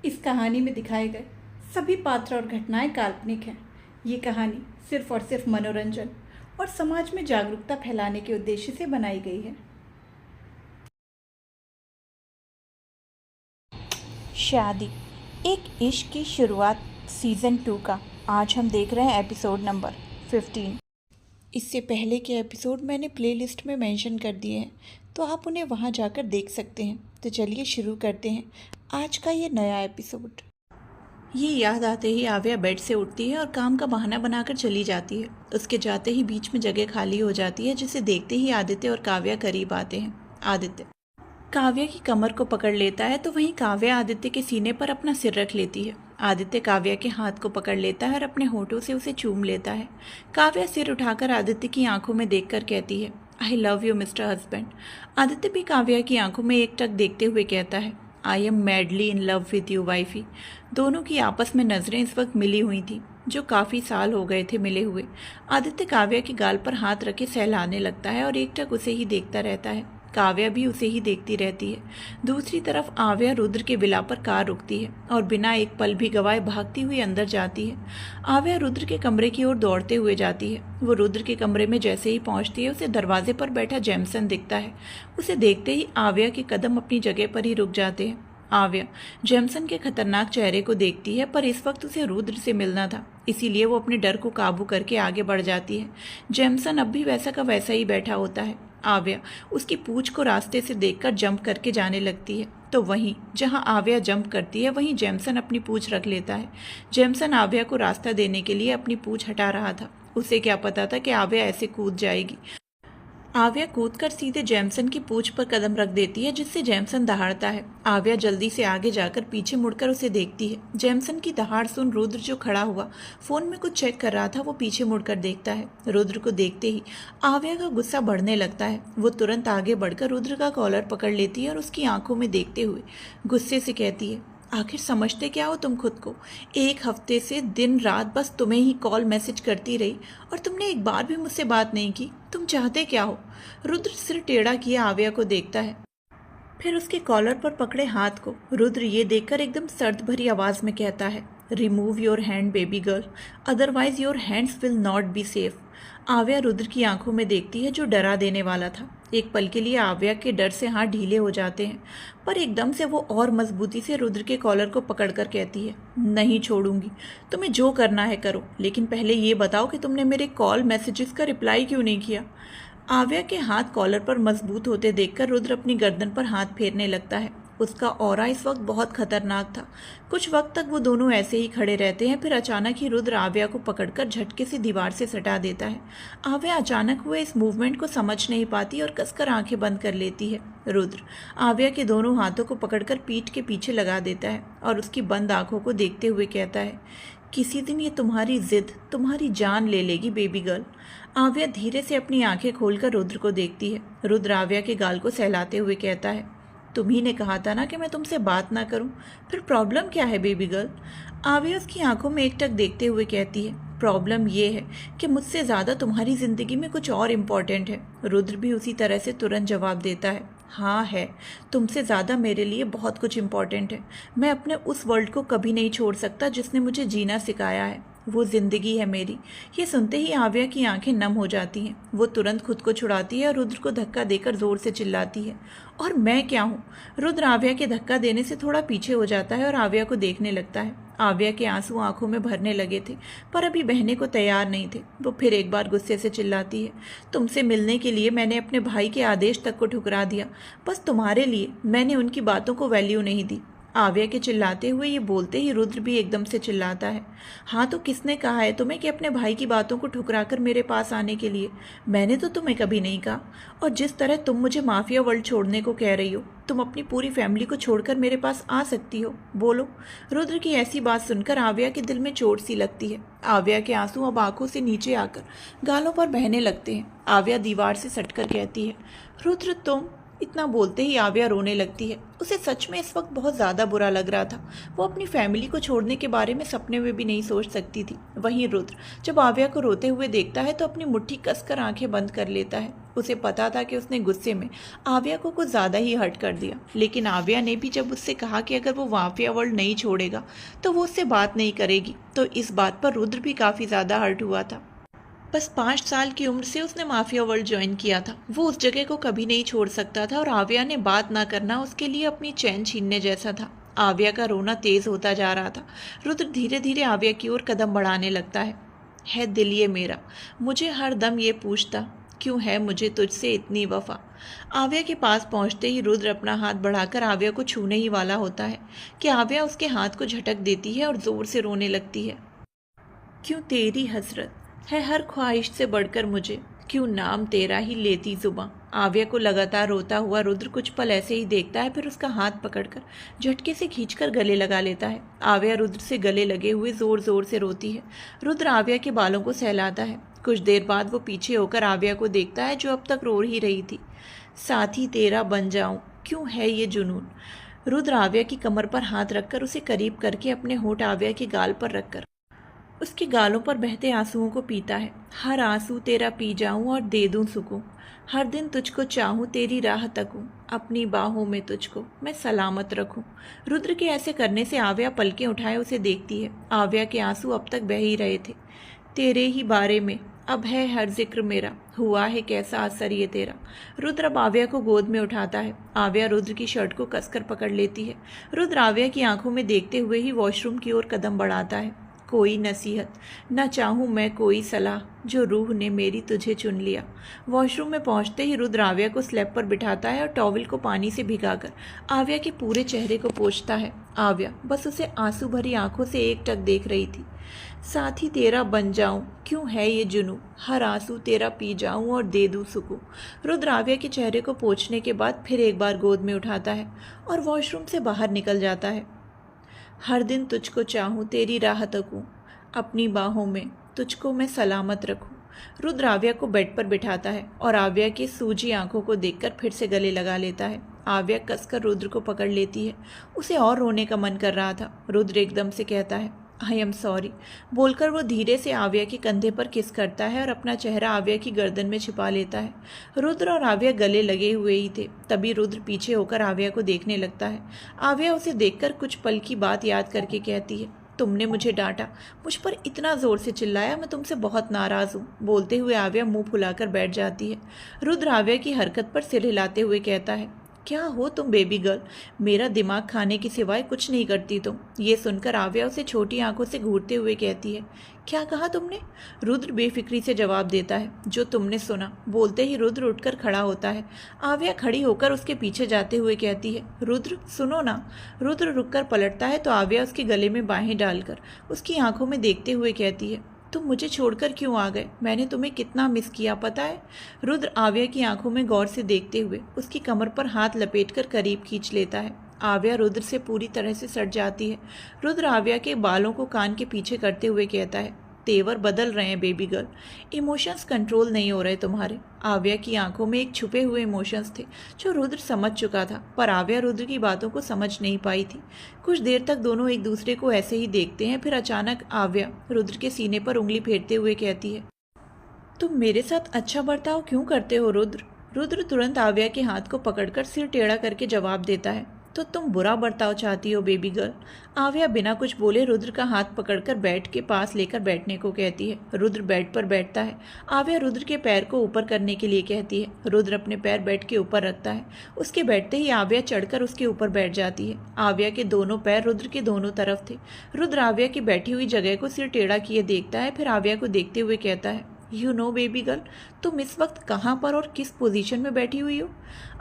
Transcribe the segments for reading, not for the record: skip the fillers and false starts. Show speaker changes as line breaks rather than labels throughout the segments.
इस कहानी में दिखाए गए सभी पात्र और घटनाएं काल्पनिक हैं। ये कहानी सिर्फ और सिर्फ मनोरंजन और समाज में जागरूकता फैलाने के उद्देश्य से बनाई गई है।
शादी एक इश्क की शुरुआत सीज़न 2 का आज हम देख रहे हैं एपिसोड नंबर 15। इससे पहले के एपिसोड मैंने प्लेलिस्ट में मेंशन कर दिए हैं, तो आप उन्हें वहां जाकर देख सकते हैं। तो चलिए शुरू करते हैं आज का ये नया एपिसोड। ये याद आते ही आव्या बेड से उठती है और काम का बहाना बनाकर चली जाती है। उसके जाते ही बीच में जगह खाली हो जाती है, जिसे देखते ही आदित्य और काव्या करीब आते हैं। आदित्य काव्या की कमर को पकड़ लेता है, तो वहीं काव्या आदित्य के सीने पर अपना सिर रख लेती है। आदित्य काव्या के हाथ को पकड़ लेता है और अपने होठों से उसे चूम लेता है। काव्या सिर उठाकर आदित्य की आंखों में देखकर कहती है, I love you mister husband. Aditya भी काव्या की आंखों में एकटक देखते हुए कहता है, I am madly in love with you wifey. दोनों की आपस में नजरें इस वक्त मिली हुई थी, जो काफ़ी साल हो गए थे मिले हुए। आदित्य काव्या के गाल पर हाथ रखे सहलाने लगता है और एकटक उसे ही देखता रहता है। काव्या भी उसे ही देखती रहती है। दूसरी तरफ आव्या रुद्र के विला पर कार रुकती है और बिना एक पल भी गवाए भागती हुई अंदर जाती है। आव्या रुद्र के कमरे की ओर दौड़ते हुए जाती है। वो रुद्र के कमरे में जैसे ही पहुंचती है, उसे दरवाजे पर बैठा जेमसन दिखता है। उसे देखते ही आव्या के कदम अपनी जगह पर ही रुक जाते हैं। आव्या जेमसन के खतरनाक चेहरे को देखती है, पर इस वक्त उसे रुद्र से मिलना था, इसीलिए वो अपने डर को काबू करके आगे बढ़ जाती है। जेमसन अब भी वैसा का वैसा ही बैठा होता है। आव्या उसकी पूंछ को रास्ते से देखकर जंप करके जाने लगती है, तो वहीं जहां आव्या जंप करती है वहीं जेमसन अपनी पूंछ रख लेता है। जेमसन आव्या को रास्ता देने के लिए अपनी पूंछ हटा रहा था। उसे क्या पता था कि आव्या ऐसे कूद जाएगी। आव्या कूदकर सीधे जेमसन की पूंछ पर कदम रख देती है, जिससे जेमसन दहाड़ता है। आव्या जल्दी से आगे जाकर पीछे मुड़कर उसे देखती है। जेमसन की दहाड़ सुन रुद्र, जो खड़ा हुआ फोन में कुछ चेक कर रहा था, वो पीछे मुड़कर देखता है। रुद्र को देखते ही आव्या का गुस्सा बढ़ने लगता है। वो तुरंत आगे बढ़कर रुद्र का कॉलर पकड़ लेती है और उसकी आंखों में देखते हुए गुस्से से कहती है, आखिर समझते क्या हो तुम खुद को? एक हफ्ते से दिन रात बस तुम्हें ही कॉल मैसेज करती रही और तुमने एक बार भी मुझसे बात नहीं की। तुम चाहते क्या हो? रुद्र सिर टेढ़ा किए आव्या को देखता है, फिर उसके कॉलर पर पकड़े हाथ को रुद्र ये देखकर एकदम सर्द भरी आवाज में कहता है, remove your hand baby girl, otherwise your hands will not be safe. आव्या रुद्र की आंखों में देखती है, जो डरा देने वाला था। एक पल के लिए आव्या के डर से हाथ ढीले हो जाते हैं, पर एकदम से वो और मजबूती से रुद्र के कॉलर को पकड़कर कहती है, नहीं छोड़ूंगी, तुम्हें जो करना है करो, लेकिन पहले ये बताओ कि तुमने मेरे कॉल मैसेजेस का रिप्लाई क्यों नहीं किया। आव्या के हाथ कॉलर पर मजबूत होते देखकर रुद्र अपनी गर्दन पर हाथ फेरने लगता है। उसका ऑरा इस वक्त बहुत खतरनाक था। कुछ वक्त तक वो दोनों ऐसे ही खड़े रहते हैं, फिर अचानक ही रुद्र आव्या को पकड़कर झटके से दीवार से सटा देता है। आव्या अचानक हुए इस मूवमेंट को समझ नहीं पाती और कसकर आंखें बंद कर लेती है। रुद्र आव्या के दोनों हाथों को पकड़कर पीठ के पीछे लगा देता है और उसकी बंद आंखों को देखते हुए कहता है, किसी दिन ये तुम्हारी जिद तुम्हारी जान ले लेगी बेबी गर्ल। आव्या धीरे से अपनी आंखें खोलकर रुद्र को देखती है। रुद्र आव्या के गाल को सहलाते हुए कहता है, तुम्ही ने कहा था ना कि मैं तुमसे बात ना करूं, फिर प्रॉब्लम क्या है बेबी गर्ल? आव्या उसकी आंखों में एकटक देखते हुए कहती है, प्रॉब्लम ये है कि मुझसे ज़्यादा तुम्हारी ज़िंदगी में कुछ और इम्पोर्टेंट है। रुद्र भी उसी तरह से तुरंत जवाब देता है, हाँ है, तुमसे ज़्यादा मेरे लिए बहुत कुछ इम्पोर्टेंट है। मैं अपने उस वर्ल्ड को कभी नहीं छोड़ सकता जिसने मुझे जीना सिखाया है। वो जिंदगी है मेरी। ये सुनते ही आव्या की आंखें नम हो जाती हैं। वो तुरंत खुद को छुड़ाती है और रुद्र को धक्का देकर जोर से चिल्लाती है, और मैं क्या हूँ? रुद्र आव्या के धक्का देने से थोड़ा पीछे हो जाता है और आव्या को देखने लगता है। आव्या के आंसू आंखों में भरने लगे थे, पर अभी बहने को तैयार नहीं थे। वो फिर एक बार गुस्से से चिल्लाती है, तुमसे मिलने के लिए मैंने अपने भाई के आदेश तक को ठुकरा दिया, बस तुम्हारे लिए मैंने उनकी बातों को वैल्यू नहीं दी। आव्या के चिल्लाते हुए ये बोलते ही रुद्र भी एकदम से चिल्लाता है, हाँ तो किसने कहा है तुम्हें कि अपने भाई की बातों को ठुकराकर मेरे पास आने के लिए? मैंने तो तुम्हें कभी नहीं कहा। और जिस तरह तुम मुझे माफिया वर्ल्ड छोड़ने को कह रही हो, तुम अपनी पूरी फैमिली को छोड़कर मेरे पास आ सकती हो, बोलो। रुद्र की ऐसी बात सुनकर आव्या के दिल में चोट सी लगती है। आव्या के आंसू अब आंखों से नीचे आकर गालों पर बहने लगते हैं। आव्या दीवार से सटकर कहती है, रुद्र इतना बोलते ही आव्या रोने लगती है। उसे सच में इस वक्त बहुत ज़्यादा बुरा लग रहा था। वो अपनी फैमिली को छोड़ने के बारे में सपने में भी नहीं सोच सकती थी। वहीं रुद्र जब आव्या को रोते हुए देखता है तो अपनी मुट्ठी कसकर आंखें बंद कर लेता है। उसे पता था कि उसने गुस्से में आव्या को कुछ ज़्यादा ही हर्ट कर दिया, लेकिन आव्या ने भी जब उससे कहा कि अगर वो माफिया वर्ल्ड नहीं छोड़ेगा तो वो उससे बात नहीं करेगी, तो इस बात पर रुद्र भी काफ़ी ज़्यादा हर्ट हुआ था। बस 5 साल की उम्र से उसने माफिया वर्ल्ड ज्वाइन किया था। वो उस जगह को कभी नहीं छोड़ सकता था और आव्या ने बात ना करना उसके लिए अपनी चैन छीनने जैसा था। आव्या का रोना तेज होता जा रहा था। रुद्र धीरे धीरे आव्या की ओर कदम बढ़ाने लगता है दिल ये मेरा, मुझे हर दम ये पूछता क्यों है मुझे तुझसे इतनी वफा। आव्या के पास पहुंचते ही रुद्र अपना हाथ बढ़ाकर आव्या को छूने ही वाला होता है कि आव्या उसके हाथ को झटक देती है और जोर से रोने लगती है। क्यों तेरी हसरत है हर ख्वाहिश से बढ़कर मुझे, क्यों नाम तेरा ही लेती जुबां। आव्या को लगातार रोता हुआ रुद्र कुछ पल ऐसे ही देखता है, फिर उसका हाथ पकड़कर झटके से खींचकर गले लगा लेता है। आव्या रुद्र से गले लगे हुए जोर जोर से रोती है। रुद्र आव्या के बालों को सहलाता है। कुछ देर बाद वो पीछे होकर आव्या को देखता है जो अब तक रो ही रही थी। साथी तेरा बन जाऊं, क्यों है ये जुनून। रुद्र आव्या की कमर पर हाथ रखकर उसे करीब करके अपने होंठ आव्या के गाल पर रखकर उसके गालों पर बहते आंसुओं को पीता है। हर आंसू तेरा पी जाऊं और दे दूं सुकून, हर दिन तुझको चाहूं तेरी राह तकूं, अपनी बाहों में तुझको मैं सलामत रखूं। रुद्र के ऐसे करने से आव्या पलकें उठाए उसे देखती है। आव्या के आंसू अब तक बह ही रहे थे। तेरे ही बारे में अब है हर जिक्र मेरा, हुआ है कैसा असर ये तेरा। रुद्र अब आव्या को गोद में उठाता है। आव्या रुद्र की शर्ट को कसकर पकड़ लेती है। रुद्र आव्या की आंखों में देखते हुए ही वॉशरूम की ओर कदम बढ़ाता है। कोई नसीहत न चाहूँ मैं, कोई सलाह, जो रूह ने मेरी तुझे चुन लिया। वॉशरूम में पहुंचते ही रुद्र आव्या को स्लैब पर बिठाता है और टॉवल को पानी से भिगाकर आव्या के पूरे चेहरे को पोंछता है। आव्या बस उसे आंसू भरी आंखों से एकटक देख रही थी। साथी तेरा बन जाऊं, क्यों है ये जुनूं, हर आंसू तेरा पी जाऊं और दे दूं सुकून। रुद्र आव्या के चेहरे को पोंछने के बाद फिर एक बार गोद में उठाता है और वॉशरूम से बाहर निकल जाता है। हर दिन तुझको चाहूँ तेरी राह तकूँ, अपनी बाहों में तुझको मैं सलामत रखूँ। रुद्र आव्या को बेड पर बिठाता है और आव्या की सूजी आंखों को देखकर फिर से गले लगा लेता है। आव्या कसकर रुद्र को पकड़ लेती है। उसे और रोने का मन कर रहा था। रुद्र एकदम से कहता है आई एम सॉरी बोलकर वो धीरे से आव्या के कंधे पर किस करता है और अपना चेहरा आव्या की गर्दन में छिपा लेता है। रुद्र और आव्या गले लगे हुए ही थे। तभी रुद्र पीछे होकर आव्या को देखने लगता है। आव्या उसे देखकर कुछ पल की बात याद करके कहती है तुमने मुझे डांटा, मुझ पर इतना ज़ोर से चिल्लाया, मैं तुमसे बहुत नाराज़ हूँ। बोलते हुए आव्या मुंह फुलाकर बैठ जाती है। रुद्र आव्या की हरकत पर सिर हिलाते हुए कहता है क्या हो तुम बेबी गर्ल, मेरा दिमाग खाने के सिवाय कुछ नहीं करती तुम। ये सुनकर आव्या उसे छोटी आंखों से घूरते हुए कहती है क्या कहा तुमने। रुद्र बेफिक्री से जवाब देता है जो तुमने सुना। बोलते ही रुद्र उठकर खड़ा होता है। आव्या खड़ी होकर उसके पीछे जाते हुए कहती है रुद्र सुनो ना। रुद्र रुककर पलटता है तो आव्या उसके गले में बाहें डालकर उसकी आंखों में देखते हुए कहती है तुम मुझे छोड़कर क्यों आ गए, मैंने तुम्हें कितना मिस किया पता है। रुद्र आव्या की आंखों में गौर से देखते हुए उसकी कमर पर हाथ लपेटकर करीब खींच लेता है। आव्या रुद्र से पूरी तरह से सट जाती है। रुद्र आव्या के बालों को कान के पीछे करते हुए कहता है तेवर बदल रहे हैं बेबी गर्ल, इमोशंस कंट्रोल नहीं हो रहे तुम्हारे। आव्या की आंखों में एक छुपे हुए इमोशंस थे जो रुद्र समझ चुका था, पर आव्या रुद्र की बातों को समझ नहीं पाई थी। कुछ देर तक दोनों एक दूसरे को ऐसे ही देखते हैं, फिर अचानक आव्या रुद्र के सीने पर उंगली फेरते हुए कहती है तुम मेरे साथ अच्छा बर्ताव क्यों करते हो रुद्र। रुद्र तुरंत आव्या के हाथ को पकड़कर सिर टेढ़ा करके जवाब देता है तो तुम बुरा बर्ताव चाहती हो बेबी गर्ल। आव्या बिना कुछ बोले रुद्र का हाथ पकड़कर बेड के पास लेकर बैठने को कहती है। रुद्र बेड पर बैठता है। आव्या रुद्र के पैर को ऊपर करने के लिए कहती है। रुद्र अपने पैर बेड के ऊपर रखता है। उसके बैठते ही आव्या चढ़कर उसके ऊपर बैठ जाती है। आव्या के दोनों पैर रुद्र के दोनों तरफ थे। रुद्र आव्या की बैठी हुई जगह को सिर टेढ़ा किए देखता है, फिर आव्या को देखते हुए कहता है यू नो बेबी गर्ल, तुम इस वक्त कहाँ पर और किस पोजीशन में बैठी हुई हो।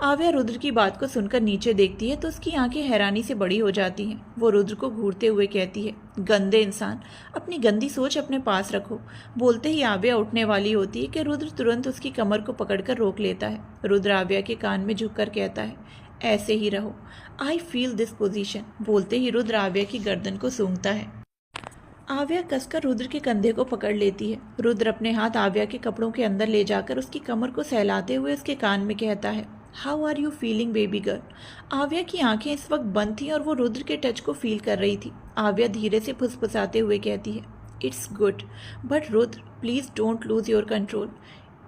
आव्या रुद्र की बात को सुनकर नीचे देखती है तो उसकी आंखें हैरानी से बड़ी हो जाती हैं। वो रुद्र को घूरते हुए कहती है गंदे इंसान, अपनी गंदी सोच अपने पास रखो। बोलते ही आव्या उठने वाली होती है कि रुद्र तुरंत उसकी कमर को पकड़कर रोक लेता है। रुद्र आव्या के कान में झुककर कहता है ऐसे ही रहो, आई फील दिस पोजीशन। बोलते ही रुद्र आव्या की गर्दन को सूंघता है। आव्या कसकर रुद्र के कंधे को पकड़ लेती है। रुद्र अपने हाथ आव्या के कपड़ों के अंदर ले जाकर उसकी कमर को सहलाते हुए उसके कान में कहता है how are you feeling baby girl? Aavya की आंखें इस वक्त बंद थीं और वो रुद्र के टच को फील कर रही थी। आव्या धीरे से फुसफुसाते हुए कहती है, it's good, but Rudra please don't lose your control.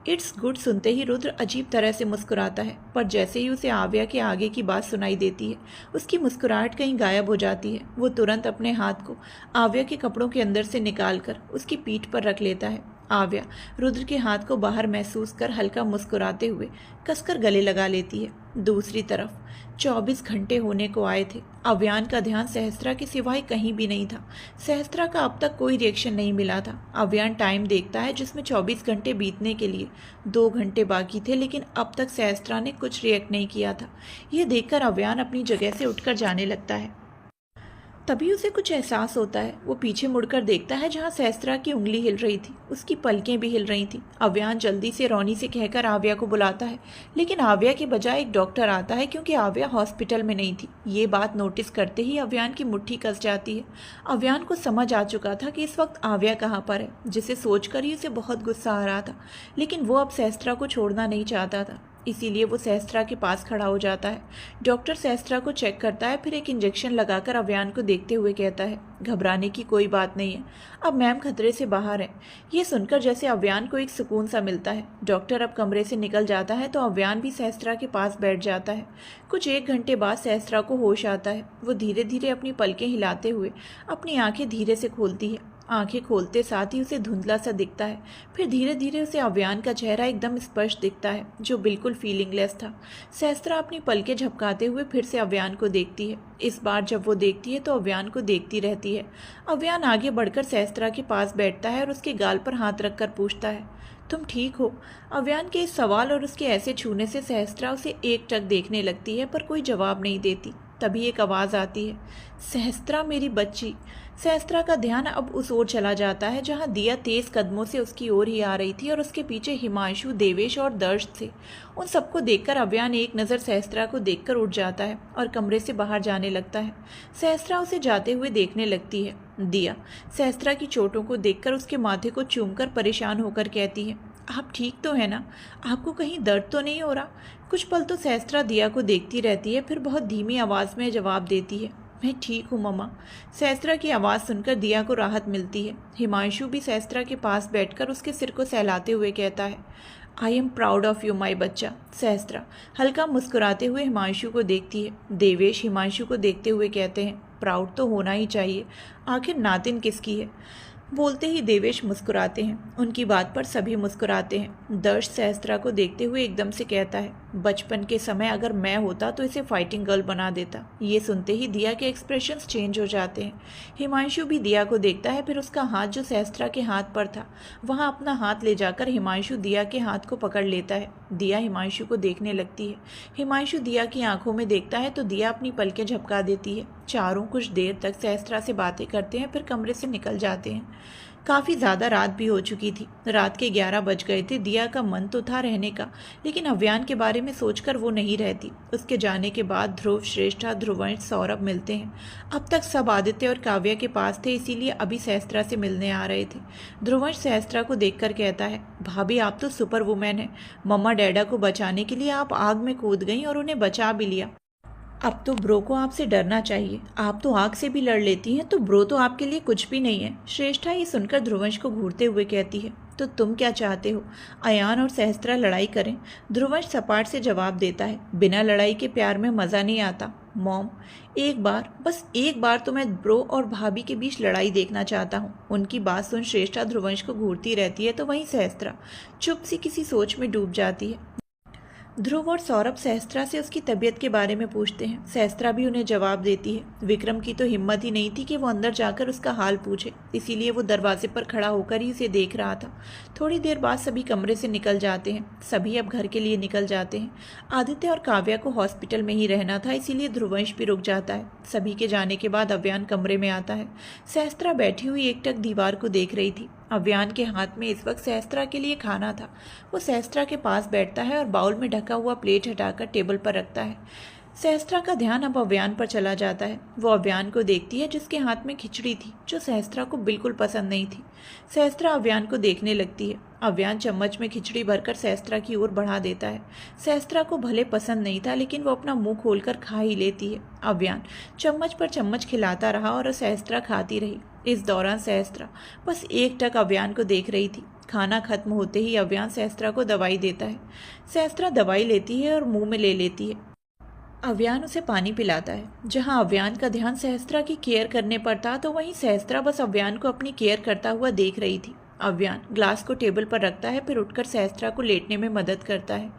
It's good सुनते ही रुद्र अजीब तरह से मुस्कुराता है, पर जैसे ही उसे आव्या के आगे की बात सुनाई देती है उसकी मुस्कुराहट कहीं गायब हो जाती है। वो तुरंत अपने हाथ को आव्या के कपड़ों के अंदर से निकालकर उसकी पीठ पर रख लेता है। आव्या रुद्र के हाथ को बाहर महसूस कर हल्का मुस्कुराते हुए कसकर गले लगा लेती है। दूसरी तरफ 24 घंटे होने को आए थे। अव्यान का ध्यान सहस्त्रा के सिवाय कहीं भी नहीं था। सहस्त्रा का अब तक कोई रिएक्शन नहीं मिला था। अव्यान टाइम देखता है जिसमें 24 घंटे बीतने के लिए 2 घंटे बाकी थे, लेकिन अब तक सहस्त्रा ने कुछ रिएक्ट नहीं किया था। यह देखकर अव्यान अपनी जगह से उठकर जाने लगता है। तभी उसे कुछ एहसास होता है। वो पीछे मुड़कर देखता है जहाँ सहस्त्रा की उंगली हिल रही थी, उसकी पलकें भी हिल रही थीं। अव्यान जल्दी से रोनी से कहकर आव्या को बुलाता है, लेकिन आव्या के बजाय एक डॉक्टर आता है क्योंकि आव्या हॉस्पिटल में नहीं थी। ये बात नोटिस करते ही अव्यान की मुट्ठी कस जाती है। अव्यान को समझ आ चुका था कि इस वक्त आव्या कहाँ पर है, जिसे सोचकर ही उसे बहुत गुस्सा आ रहा था, लेकिन वो अब सहस्त्रा को छोड़ना नहीं चाहता था। इसीलिए वो सहस्त्रा के पास खड़ा हो जाता है। डॉक्टर सहस्त्रा को चेक करता है, फिर एक इंजेक्शन लगाकर अव्यान को देखते हुए कहता है, घबराने की कोई बात नहीं है, अब मैम खतरे से बाहर है। ये सुनकर जैसे अव्यान को एक सुकून सा मिलता है। डॉक्टर अब कमरे से निकल जाता है तो अव्यान भी सहस्त्रा के पास बैठ जाता है। कुछ 1 घंटे बाद सहस्त्रा को होश आता है। वो धीरे धीरे अपनी पलकें हिलाते हुए अपनी आंखें धीरे से खोलती है। आंखें खोलते साथ ही उसे धुंधला सा दिखता है। फिर धीरे धीरे उसे अव्यान का चेहरा एकदम स्पष्ट दिखता है, जो बिल्कुल फीलिंगलेस था। सहस्त्रा अपनी पलकें झपकाते हुए फिर से अव्यान को देखती है। इस बार जब वो देखती है तो अव्यान को देखती रहती है। अव्यान आगे बढ़कर सहस्त्रा के पास बैठता है और उसके गाल पर हाथ रखकर पूछता है, तुम ठीक हो? अव्यान के इस सवाल और उसके ऐसे छूने से सहस्त्रा उसे एकटक देखने लगती है, पर कोई जवाब नहीं देती। तभी एक आवाज़ आती है, सहस्त्रा मेरी बच्ची। सहस्त्रा का ध्यान अब उस ओर चला जाता है जहां दिया तेज कदमों से उसकी ओर ही आ रही थी और उसके पीछे हिमांशु, देवेश और दर्श थे। उन सबको देखकर अव्यान एक नज़र सहस्त्रा को देखकर उठ जाता है और कमरे से बाहर जाने लगता है। सहस्त्रा उसे जाते हुए देखने लगती है। दिया सहस्त्रा की चोटों को देखकर उसके माथे को चूमकर परेशान होकर कहती है, आप ठीक तो है ना? आपको कहीं दर्द तो नहीं हो रहा? कुछ पल तो सहस्त्रा दिया को देखती रहती है, फिर बहुत धीमी आवाज़ में जवाब देती है, मैं ठीक हूँ मम्मा। सहस्त्रा की आवाज़ सुनकर दिया को राहत मिलती है। हिमांशु भी सहस्त्रा के पास बैठकर उसके सिर को सहलाते हुए कहता है, I am proud of you माई बच्चा। सहस्त्रा हल्का मुस्कुराते हुए हिमांशु को देखती है। देवेश हिमांशु को देखते हुए कहते हैं, प्राउड तो होना ही चाहिए, आखिर नातिन किसकी है? बोलते ही देवेश मुस्कुराते हैं। उनकी बात पर सभी मुस्कुराते हैं। दर्श सहस्त्रा को देखते हुए एकदम से कहता है, बचपन के समय अगर मैं होता तो इसे फाइटिंग गर्ल बना देता। ये सुनते ही दिया के एक्सप्रेशंस चेंज हो जाते हैं। हिमांशु भी दिया को देखता है, फिर उसका हाथ जो सहस्त्रा के हाथ पर था वहाँ अपना हाथ ले जाकर हिमांशु दिया के हाथ को पकड़ लेता है। दिया हिमांशु को देखने लगती है। हिमांशु दिया की आंखों में देखता है तो दिया अपनी पलकें झपका देती है। चारों कुछ देर तक सहस्त्रा से बातें करते हैं, फिर कमरे से निकल जाते हैं। काफ़ी ज़्यादा रात भी हो चुकी थी। रात के 11 बज गए थे। दिया का मन तो था रहने का, लेकिन अव्यान के बारे में सोचकर वो नहीं रहती। उसके जाने के बाद ध्रुव, श्रेष्ठा, ध्रुवंश, सौरभ मिलते हैं। अब तक सब आदित्य और काव्या के पास थे, इसीलिए अभी सहस्त्रा से मिलने आ रहे थे। ध्रुवंश सहस्त्रा को देखकर कहता है, भाभी आप तो सुपर वुमेन हैं। मम्मा डैडा को बचाने के लिए आप आग में कूद गई और उन्हें बचा भी लिया। अब तो ब्रो को आपसे डरना चाहिए। आप तो आग से भी लड़ लेती हैं, तो ब्रो तो आपके लिए कुछ भी नहीं है। श्रेष्ठा ये सुनकर ध्रुवंश को घूरते हुए कहती है, तो तुम क्या चाहते हो? अयान और सहस्त्रा लड़ाई करें? ध्रुवंश सपाट से जवाब देता है, बिना लड़ाई के प्यार में मज़ा नहीं आता। मॉम, एक बार, बस एक बार तो मैं ब्रो और भाभी के बीच लड़ाई देखना चाहता हूँ। उनकी बात सुन श्रेष्ठा ध्रुवंश को घूरती रहती है, तो वहीं सहस्त्रा चुप सी किसी सोच में डूब जाती है। ध्रुव और सौरभ सहस्त्रा से उसकी तबीयत के बारे में पूछते हैं। सहस्त्रा भी उन्हें जवाब देती है। विक्रम की तो हिम्मत ही नहीं थी कि वो अंदर जाकर उसका हाल पूछे, इसीलिए वो दरवाजे पर खड़ा होकर ही उसे देख रहा था। थोड़ी देर बाद सभी कमरे से निकल जाते हैं। सभी अब घर के लिए निकल जाते हैं। आदित्य और काव्या को हॉस्पिटल में ही रहना था, इसीलिए ध्रुवंश भी रुक जाता है। सभी के जाने के बाद अव्यान कमरे में आता है। सहस्त्रा बैठी हुई एकटक दीवार को देख रही थी। अव्यान के हाथ में इस वक्त सहस्त्रा के लिए खाना था। वो सहस्त्रा के पास बैठता है और बाउल में ढका हुआ प्लेट हटाकर टेबल पर रखता है। सहस्त्रा का ध्यान अब अव्यान पर चला जाता है। वो अव्यान को देखती है जिसके हाथ में खिचड़ी थी जो सहस्त्रा को बिल्कुल पसंद नहीं थी। सहस्त्रा अव्यान को देखने लगती है। अव्यान चम्मच में खिचड़ी भरकर सहस्त्रा की ओर बढ़ा देता है। सहस्त्रा को भले पसंद नहीं था लेकिन वो अपना मुंह खोलकर खा ही लेती है। अव्यान चम्मच पर चम्मच खिलाता रहा और सहस्त्रा खाती रही। इस दौरान सहस्त्रा बस एकटक अव्यान को देख रही थी। खाना खत्म होते ही अव्यान सहस्त्रा को दवाई देता है। सहस्त्रा दवाई लेती है और मुंह में ले लेती है। अव्यान उसे पानी पिलाता है। जहां अव्यान का ध्यान सहस्त्रा की केयर करने पर था तो वहीं सहस्त्रा बस अव्यान को अपनी केयर करता हुआ देख रही थी। अव्यान ग्लास को टेबल पर रखता है, फिर उठकर सहस्त्रा को लेटने में मदद करता है।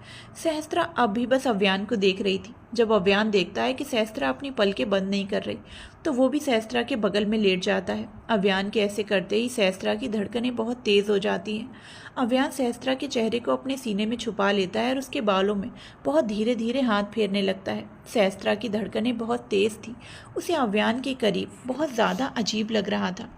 सहस्त्रा अब भी बस अव्यान को देख रही थी। जब अव्यान देखता है कि सहस्त्रा अपनी पलकें बंद नहीं कर रही तो वो भी सहस्त्रा के बगल में लेट जाता है। अव्यान के ऐसे करते ही सहस्त्रा की धड़कनें बहुत तेज हो जाती हैं। अव्यान सहस्त्रा के चेहरे को अपने सीने में छुपा लेता है और उसके बालों में बहुत धीरे धीरे हाथ फेरने लगता है। सहस्त्रा की धड़कनें बहुत तेज थी। उसे अव्यान के करीब बहुत ज़्यादा अजीब लग रहा था।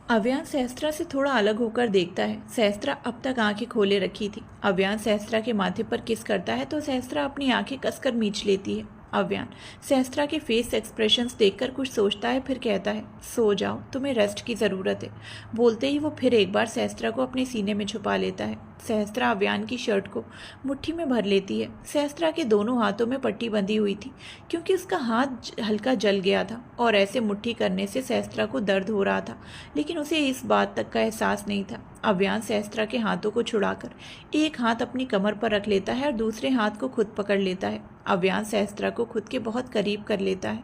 अव्यान सहस्त्रा से थोड़ा अलग होकर देखता है। सहस्त्रा अब तक आंखें खोले रखी थी। अव्यान सहस्त्रा के माथे पर किस करता है तो सहस्त्रा अपनी आंखें कसकर मींच लेती है। अव्यान सहस्त्रा के फेस एक्सप्रेशंस देखकर कुछ सोचता है, फिर कहता है, सो जाओ, तुम्हें रेस्ट की ज़रूरत है। बोलते ही वो फिर एक बार सहस्त्रा को अपने सीने में छुपा लेता है। सहस्त्रा अव्यान की शर्ट को मुट्ठी में भर लेती है। सहस्त्रा के दोनों हाथों में पट्टी बंधी हुई थी क्योंकि उसका हाथ हल्का जल गया था और ऐसे मुट्ठी करने से सहस्त्रा को दर्द हो रहा था, लेकिन उसे इस बात तक का एहसास नहीं था। अव्यान सहस्त्रा के हाथों को छुड़ाकर एक हाथ अपनी कमर पर रख लेता है और दूसरे हाथ को खुद पकड़ लेता है। अव्यान सहस्त्रा को खुद के बहुत करीब कर लेता है।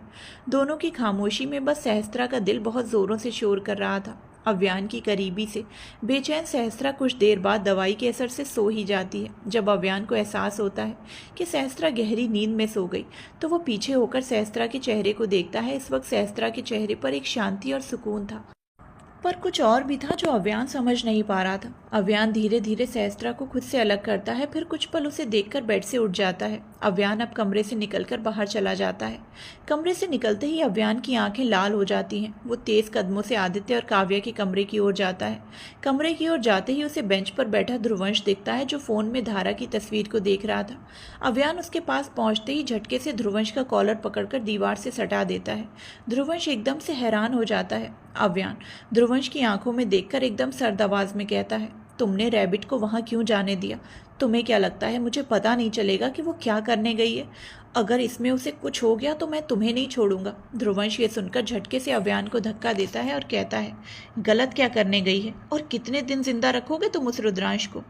दोनों की खामोशी में बस सहस्त्रा का दिल बहुत ज़ोरों से शोर कर रहा था। अव्यान की करीबी से बेचैन सहस्त्रा कुछ देर बाद दवाई के असर से सो ही जाती है। जब अव्यान को एहसास होता है कि सहस्त्रा गहरी नींद में सो गई तो वो पीछे होकर सहस्त्रा के चेहरे को देखता है। इस वक्त सहस्त्रा के चेहरे पर एक शांति और सुकून था, पर कुछ और भी था जो अव्यान समझ नहीं पा रहा था। अव्यान धीरे धीरे सहस्त्रा को खुद से अलग करता है, फिर कुछ पल उसे देखकर बेड से उठ जाता है। अव्यान अब कमरे से निकलकर बाहर चला जाता है। कमरे से निकलते ही अव्यान की आंखें लाल हो जाती हैं। वो तेज कदमों से आदित्य और काव्या के कमरे की ओर जाता है। कमरे की ओर जाते ही उसे बेंच पर बैठा ध्रुवंश दिखता है जो फोन में धारा की तस्वीर को देख रहा था। अव्यान उसके पास पहुंचते ही झटके से ध्रुवंश का कॉलर पकड़कर दीवार से सटा देता है। ध्रुवंश एकदम से हैरान हो जाता है। अव्यान ध्रुवंश की आंखों में देखकर एकदम सर्द आवाज में कहता है, तुमने रैबिट को वहां क्यों जाने दिया? तुम्हें क्या लगता है मुझे पता नहीं चलेगा कि वो क्या करने गई है? अगर इसमें उसे कुछ हो गया तो मैं तुम्हें नहीं छोड़ूंगा। ध्रुवंश ये सुनकर झटके से अव्यान को धक्का देता है और कहता है, गलत क्या करने गई है और कितने दिन जिंदा रखोगे तुम उस रुद्रांश को?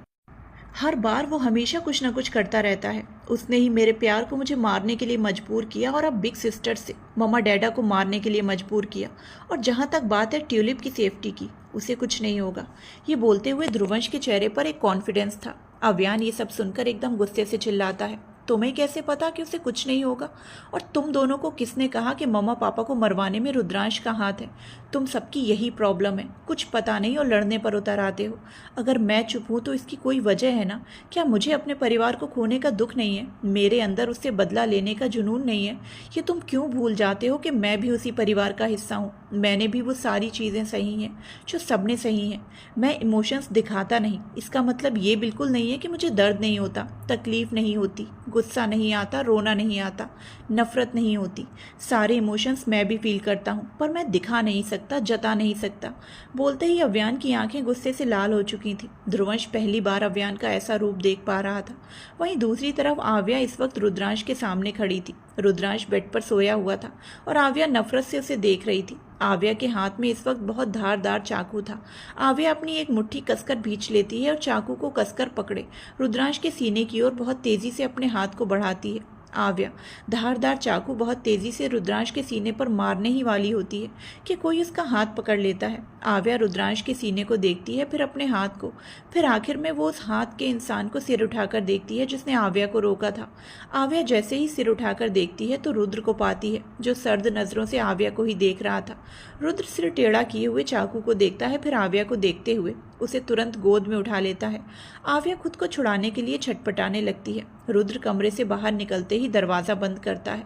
हर बार वो हमेशा कुछ ना कुछ करता रहता है। उसने ही मेरे प्यार को मुझे मारने के लिए मजबूर किया और अब बिग सिस्टर से ममा डैडा को मारने के लिए मजबूर किया। और जहाँ तक बात है ट्यूलिप की सेफ्टी की, उसे कुछ नहीं होगा। ये बोलते हुए ध्रुवंश के चेहरे पर एक कॉन्फिडेंस था। अव्यान ये सब सुनकर एकदम गुस्से से चिल्लाता है, तुम्हें कैसे पता कि उसे कुछ नहीं होगा? और तुम दोनों को किसने कहा कि मम्मा पापा को मरवाने में रुद्रांश का हाथ है? तुम सबकी यही प्रॉब्लम है, कुछ पता नहीं और लड़ने पर उतर आते हो। अगर मैं चुप हूँ तो इसकी कोई वजह है ना? क्या मुझे अपने परिवार को खोने का दुख नहीं है? मेरे अंदर उससे बदला लेने का जुनून नहीं है? ये तुम क्यों भूल जाते हो कि मैं भी उसी परिवार का हिस्सा हूँ? मैंने भी वो सारी चीज़ें सही हैं जो सबने सही हैं। मैं इमोशंस दिखाता नहीं, इसका मतलब ये बिल्कुल नहीं है कि मुझे दर्द नहीं होता, तकलीफ नहीं होती, गुस्सा नहीं आता, रोना नहीं आता, नफरत नहीं होती। सारे इमोशंस मैं भी फील करता हूँ, पर मैं दिखा नहीं सकता, जता नहीं सकता। बोलते ही अव्यान की आंखें गुस्से से लाल हो चुकी थी। ध्रुवंश पहली बार अव्यान का ऐसा रूप देख पा रहा था। वहीं दूसरी तरफ आव्या इस वक्त रुद्रांश के सामने खड़ी थी। रुद्रांश बेड पर सोया हुआ था और आव्या नफरत से उसे देख रही थी। आव्या के हाथ में इस वक्त बहुत धारदार चाकू था। आव्या अपनी एक मुट्ठी कसकर भींच लेती है और चाकू को कसकर पकड़े रुद्रांश के सीने की ओर बहुत तेजी से अपने हाथ को बढ़ाती है। आव्या धारदार चाकू बहुत तेजी से रुद्रांश के सीने पर मारने ही वाली होती है कि कोई उसका हाथ पकड़ लेता है। आव्या रुद्रांश के सीने को देखती है, फिर अपने हाथ को, फिर आखिर में वो उस हाथ के इंसान को सिर उठाकर देखती है जिसने आव्या को रोका था। आव्या जैसे ही सिर उठाकर देखती है तो रुद्र को पाती है जो सर्द नज़रों से आव्या को ही देख रहा था। रुद्र सिर टेढ़ा किए हुए चाकू को देखता है, फिर आव्या को देखते हुए उसे तुरंत गोद में उठा लेता है। आव्या खुद को छुड़ाने के लिए छटपटाने लगती है। रुद्र कमरे से बाहर निकलते ही दरवाज़ा बंद करता है।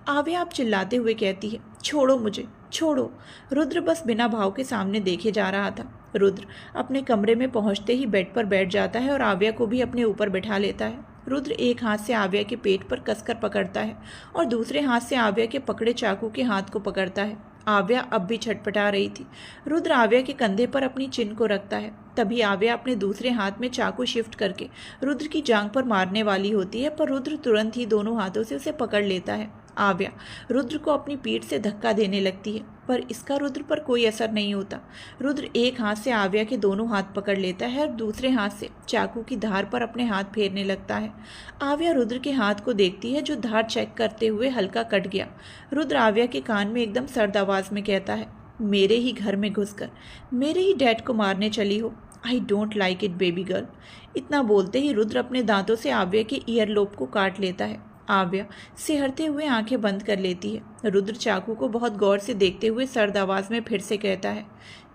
आव्या अब चिल्लाते हुए कहती है, छोड़ो मुझे, छोड़ो। रुद्र बस बिना भाव के सामने देखे जा रहा था। रुद्र अपने कमरे में पहुंचते ही बेड पर बैठ जाता है और आव्या को भी अपने ऊपर बैठा लेता है। रुद्र एक हाथ से आव्या के पेट पर कसकर पकड़ता है और दूसरे हाथ से आव्या के पकड़े चाकू के हाथ को पकड़ता है। आव्या अब भी छटपटा रही थी। रुद्र आव्या के कंधे पर अपनी चिन को रखता है। तभी आव्या अपने दूसरे हाथ में चाकू शिफ्ट करके रुद्र की जांघ पर मारने वाली होती है, पर रुद्र तुरंत ही दोनों हाथों से उसे पकड़ लेता है। आव्या रुद्र को अपनी पीठ से धक्का देने लगती है, पर इसका रुद्र पर कोई असर नहीं होता। रुद्र एक हाथ से आव्या के दोनों हाथ पकड़ लेता है और दूसरे हाथ से चाकू की धार पर अपने हाथ फेरने लगता है। आव्या रुद्र के हाथ को देखती है, जो धार चेक करते हुए हल्का कट गया। रुद्र आव्या के कान में एकदम सर्द आवाज में कहता है, मेरे ही घर में घुसकर मेरे ही डैड को मारने चली हो। I don't like it baby girl. इतना बोलते ही रुद्र अपने दांतों से आव्या के ईयरलोब को काट लेता है। आव्या सिहरते हुए आंखें बंद कर लेती है। रुद्र चाकू को बहुत गौर से देखते हुए सर्द आवाज में फिर से कहता है,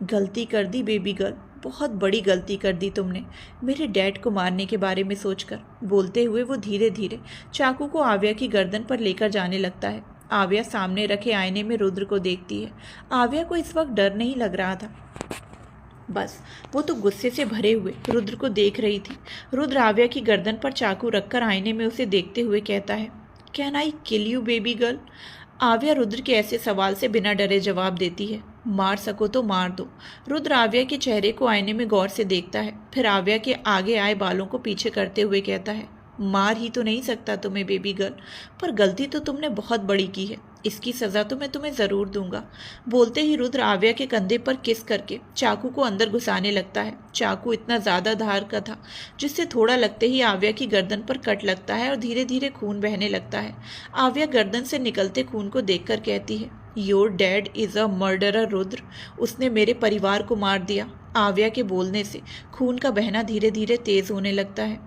गलती कर दी बेबी गर्ल, बहुत बड़ी गलती कर दी तुमने मेरे डैड को मारने के बारे में सोचकर। बोलते हुए वो धीरे धीरे चाकू को आव्या की गर्दन पर लेकर जाने लगता है। आव्या सामने रखे आईने में रुद्र को देखती है। आव्या को इस वक्त डर नहीं लग रहा था, बस वो तो गुस्से से भरे हुए रुद्र को देख रही थी। रुद्र आव्या की गर्दन पर चाकू रखकर आईने में उसे देखते हुए कहता है, can I kill you baby girl. आव्या रुद्र के ऐसे सवाल से बिना डरे जवाब देती है, मार सको तो मार दो। रुद्र आव्या के चेहरे को आईने में गौर से देखता है, फिर आव्या के आगे आए बालों को पीछे करते हुए कहता है, मार ही तो नहीं सकता तुम्हें बेबी गर्ल, पर गलती तो तुमने बहुत बड़ी की है, इसकी सज़ा तो मैं तुम्हें ज़रूर दूंगा। बोलते ही रुद्र आव्या के कंधे पर किस करके चाकू को अंदर घुसाने लगता है। चाकू इतना ज़्यादा धार का था जिससे थोड़ा लगते ही आव्या की गर्दन पर कट लगता है और धीरे धीरे खून बहने लगता है। आव्या गर्दन से निकलते खून को देखकर कहती है, your dad is a murderer Rudra, उसने मेरे परिवार को मार दिया। आव्या के बोलने से खून का बहना धीरे धीरे तेज़ होने लगता है।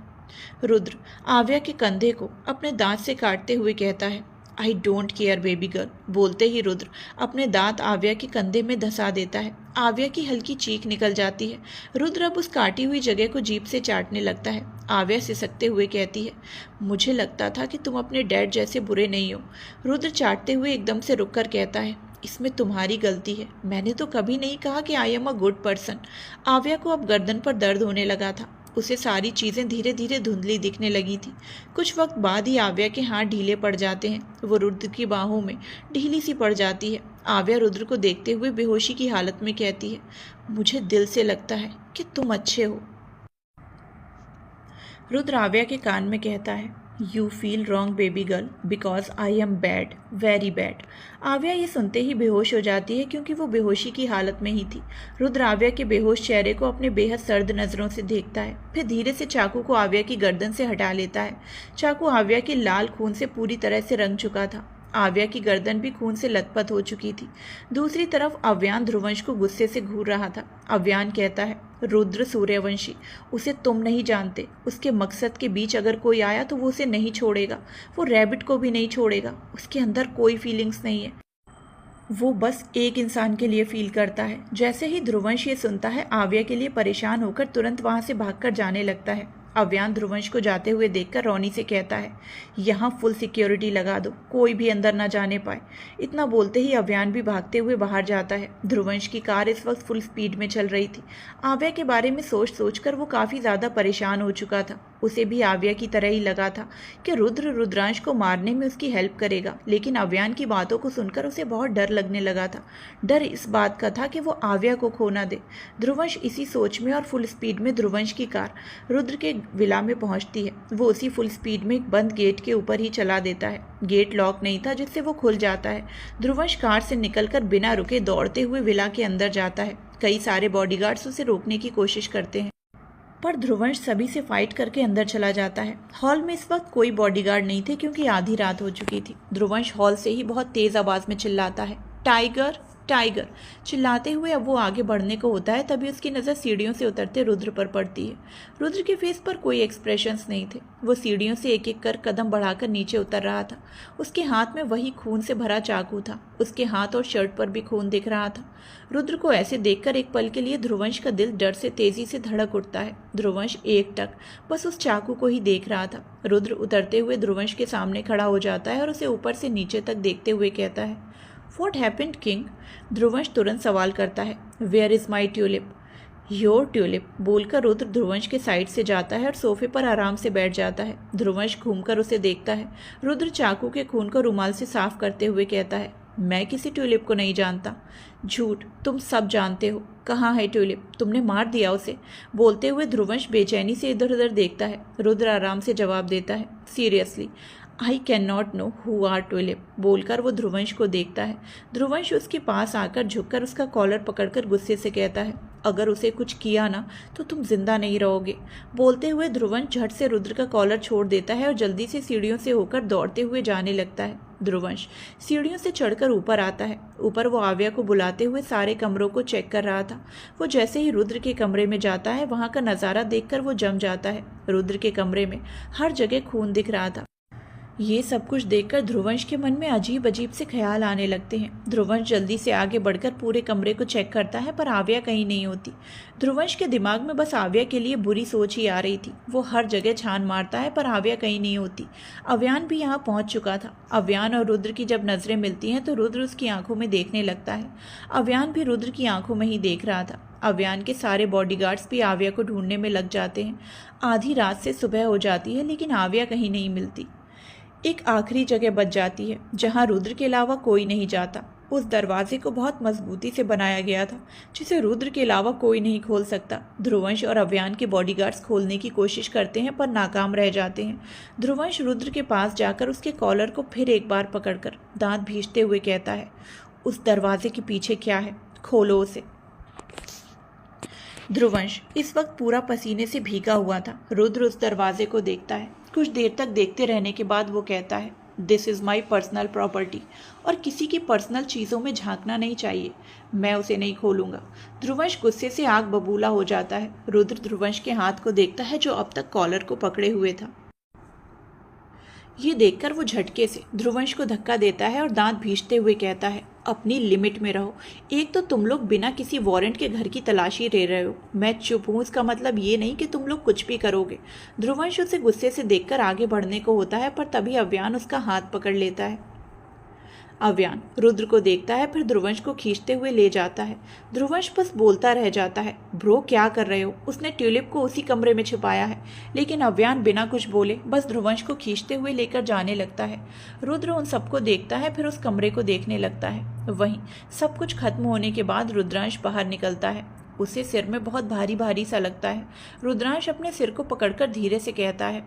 रुद्र आव्या के कंधे को अपने दांत से काटते हुए कहता है, I don't care baby girl. बोलते ही रुद्र अपने दांत आव्या के कंधे में धंसा देता है। आव्या की हल्की चीख निकल जाती है। रुद्र अब उस काटी हुई जगह को जीभ से चाटने लगता है। आव्या सिसकते हुए कहती है, मुझे लगता था कि तुम अपने डैड जैसे बुरे नहीं हो। रुद्र चाटते हुए एकदम से रुककर कहता है, इसमें तुम्हारी गलती है, मैंने तो कभी नहीं कहा कि I am a good person. आव्या को अब गर्दन पर दर्द होने लगा था। उसे सारी चीज़ें धीरे धीरे धुंधली दिखने लगी थी। कुछ वक्त बाद ही आव्या के हाथ ढीले पड़ जाते हैं। वो रुद्र की बाहों में ढीली सी पड़ जाती है। आव्या रुद्र को देखते हुए बेहोशी की हालत में कहती है, मुझे दिल से लगता है कि तुम अच्छे हो। रुद्र आव्या के कान में कहता है, you feel wrong baby girl because I am bad, very bad. आव्या ये सुनते ही बेहोश हो जाती है, क्योंकि वो बेहोशी की हालत में ही थी। रुद्र आव्या के बेहोश चेहरे को अपने बेहद सर्द नज़रों से देखता है, फिर धीरे से चाकू को आव्या की गर्दन से हटा लेता है। चाकू आव्या के लाल खून से पूरी तरह से रंग चुका था। आव्या की गर्दन भी खून से लथपथ हो चुकी थी। दूसरी तरफ अव्यान ध्रुवंश को गुस्से से घूर रहा था। अव्यान कहता है, रुद्र सूर्यवंशी, उसे तुम नहीं जानते। उसके मकसद के बीच अगर कोई आया तो वो उसे नहीं छोड़ेगा। वो रैबिट को भी नहीं छोड़ेगा। उसके अंदर कोई फीलिंग्स नहीं है। वो बस एक इंसान के लिए फील करता है। जैसे ही ध्रुवंश ये सुनता है, आव्या के लिए परेशान होकर तुरंत वहाँ से भागकर जाने लगता है। अव्यान ध्रुवंश को जाते हुए देखकर रोनी से कहता है, यहाँ फुल सिक्योरिटी लगा दो, कोई भी अंदर ना जाने पाए। इतना बोलते ही अव्यान भी भागते हुए बाहर जाता है। ध्रुवंश की कार इस वक्त फुल स्पीड में चल रही थी। आव्या के बारे में सोच सोचकर वो काफ़ी ज़्यादा परेशान हो चुका था। उसे भी आव्या की तरह ही लगा था कि रुद्र रुद्रांश को मारने में उसकी हेल्प करेगा, लेकिन अव्यान की बातों को सुनकर उसे बहुत डर लगने लगा था। डर इस बात का था कि वो आव्या को खो ना दे। ध्रुवंश इसी सोच में और फुल स्पीड में ध्रुवंश की कार रुद्र के विला में पहुंचती है। वो उसी फुल स्पीड में एक बंद गेट के ऊपर ही चला देता है। गेट लॉक नहीं था, जिससे वो खुल जाता है। ध्रुवंश कार से निकलकर बिना रुके दौड़ते हुए विला के अंदर जाता है। कई सारे बॉडीगार्ड्स उसे रोकने की कोशिश करते हैं, पर ध्रुवंश सभी से फाइट करके अंदर चला जाता है। हॉल में इस वक्त कोई बॉडीगार्ड नहीं थे, क्योंकि आधी रात हो चुकी थी। ध्रुवंश हॉल से ही बहुत तेज आवाज में चिल्लाता है, टाइगर टाइगर। चिल्लाते हुए अब वो आगे बढ़ने को होता है, तभी उसकी नज़र सीढ़ियों से उतरते रुद्र पर पड़ती है। रुद्र के फेस पर कोई एक्सप्रेशंस नहीं थे। वो सीढ़ियों से एक एक कर कदम बढ़ाकर नीचे उतर रहा था। उसके हाथ में वही खून से भरा चाकू था। उसके हाथ और शर्ट पर भी खून दिख रहा था। रुद्र को ऐसे देखकर एक पल के लिए ध्रुवंश का दिल डर से तेजी से धड़क उठता है। ध्रुवंश एकटक बस उस चाकू को ही देख रहा था। रुद्र उतरते हुए ध्रुवंश के सामने खड़ा हो जाता है और उसे ऊपर से नीचे तक देखते हुए कहता है, What happened, King? ध्रुवंश तुरंत सवाल करता है, Where is my tulip? Your tulip बोलकर रुद्र ध्रुवंश के साइड से जाता है और सोफे पर आराम से बैठ जाता है। ध्रुवंश घूमकर उसे देखता है। रुद्र चाकू के खून को रुमाल से साफ करते हुए कहता है, मैं किसी ट्यूलिप को नहीं जानता। झूठ, तुम सब जानते हो। कहाँ है ट्यूलिप? तुमने मार दिया उसे। बोलते हुए ध्रुवंश बेचैनी से इधर उधर देखता है। रुद्र आराम से जवाब देता है, seriously I can not know who are tulip. बोलकर वो ध्रुवंश को देखता है। ध्रुवंश उसके पास आकर झुककर उसका कॉलर पकड़कर गुस्से से कहता है, अगर उसे कुछ किया ना तो तुम जिंदा नहीं रहोगे। बोलते हुए ध्रुवंश झट से रुद्र का कॉलर छोड़ देता है और जल्दी से सीढ़ियों से होकर दौड़ते हुए जाने लगता है। ध्रुवंश सीढ़ियों से चढ़कर ऊपर आता है। ऊपर वो आव्या को बुलाते हुए सारे कमरों को चेक कर रहा था। वो जैसे ही रुद्र के कमरे में जाता है, वहाँ का नज़ारा देखकर वो जम जाता है। रुद्र के कमरे में हर जगह खून दिख रहा था। ये सब कुछ देखकर ध्रुवंश के मन में अजीब अजीब से ख्याल आने लगते हैं। ध्रुवंश जल्दी से आगे बढ़कर पूरे कमरे को चेक करता है, पर आव्या कहीं नहीं होती। ध्रुवंश के दिमाग में बस आव्या के लिए बुरी सोच ही आ रही थी। वो हर जगह छान मारता है, पर आव्या कहीं नहीं होती। अव्यान भी यहाँ पहुँच चुका था। अव्यान और रुद्र की जब नज़रें मिलती हैं तो रुद्र उसकी आंखों में देखने लगता है। अव्यान भी रुद्र की आंखों में ही देख रहा था। अव्यान के सारे बॉडीगार्ड्स भी आव्या को ढूंढने में लग जाते हैं। आधी रात से सुबह हो जाती है, लेकिन आव्या कहीं नहीं मिलती। एक आखिरी जगह बच जाती है जहां रुद्र के अलावा कोई नहीं जाता। उस दरवाजे को बहुत मजबूती से बनाया गया था, जिसे रुद्र के अलावा कोई नहीं खोल सकता। ध्रुवंश और अव्यान के बॉडीगार्ड्स खोलने की कोशिश करते हैं, पर नाकाम रह जाते हैं। ध्रुवंश रुद्र के पास जाकर उसके कॉलर को फिर एक बार पकड़कर दांत भींचते हुए कहता है, उस दरवाजे के पीछे क्या है? खोलो उसे। ध्रुवंश इस वक्त पूरा पसीने से भीगा हुआ था। रुद्र उस दरवाजे को देखता है। कुछ देर तक देखते रहने के बाद वो कहता है, this is my personal property, और किसी की पर्सनल चीज़ों में झांकना नहीं चाहिए। मैं उसे नहीं खोलूंगा। ध्रुवंश गुस्से से आग बबूला हो जाता है। रुद्र ध्रुवंश के हाथ को देखता है, जो अब तक कॉलर को पकड़े हुए था। ये देखकर वो झटके से ध्रुवंश को धक्का देता है और दांत भींचते हुए कहता है, अपनी लिमिट में रहो। एक तो तुम लोग बिना किसी वारंट के घर की तलाशी ले रहे हो। मैं चुप हूँ, इसका मतलब ये नहीं कि तुम लोग कुछ भी करोगे। ध्रुवंश उसे गुस्से से देखकर आगे बढ़ने को होता है, पर तभी अव्यान उसका हाथ पकड़ लेता है। अव्यान रुद्र को देखता है, फिर ध्रुवंश को खींचते हुए ले जाता है। ध्रुवंश बस बोलता रह जाता है, ब्रो क्या कर रहे हो? उसने ट्यूलिप को उसी कमरे में छिपाया है। लेकिन अव्यान बिना कुछ बोले बस ध्रुवंश को खींचते हुए लेकर जाने लगता है। रुद्र उन सबको देखता है, फिर उस कमरे को देखने लगता है। वहीं सब कुछ खत्म होने के बाद रुद्रांश बाहर निकलता है। उसे सिर में बहुत भारी भारी सा लगता है। रुद्रांश अपने सिर को पकड़कर धीरे से कहता है,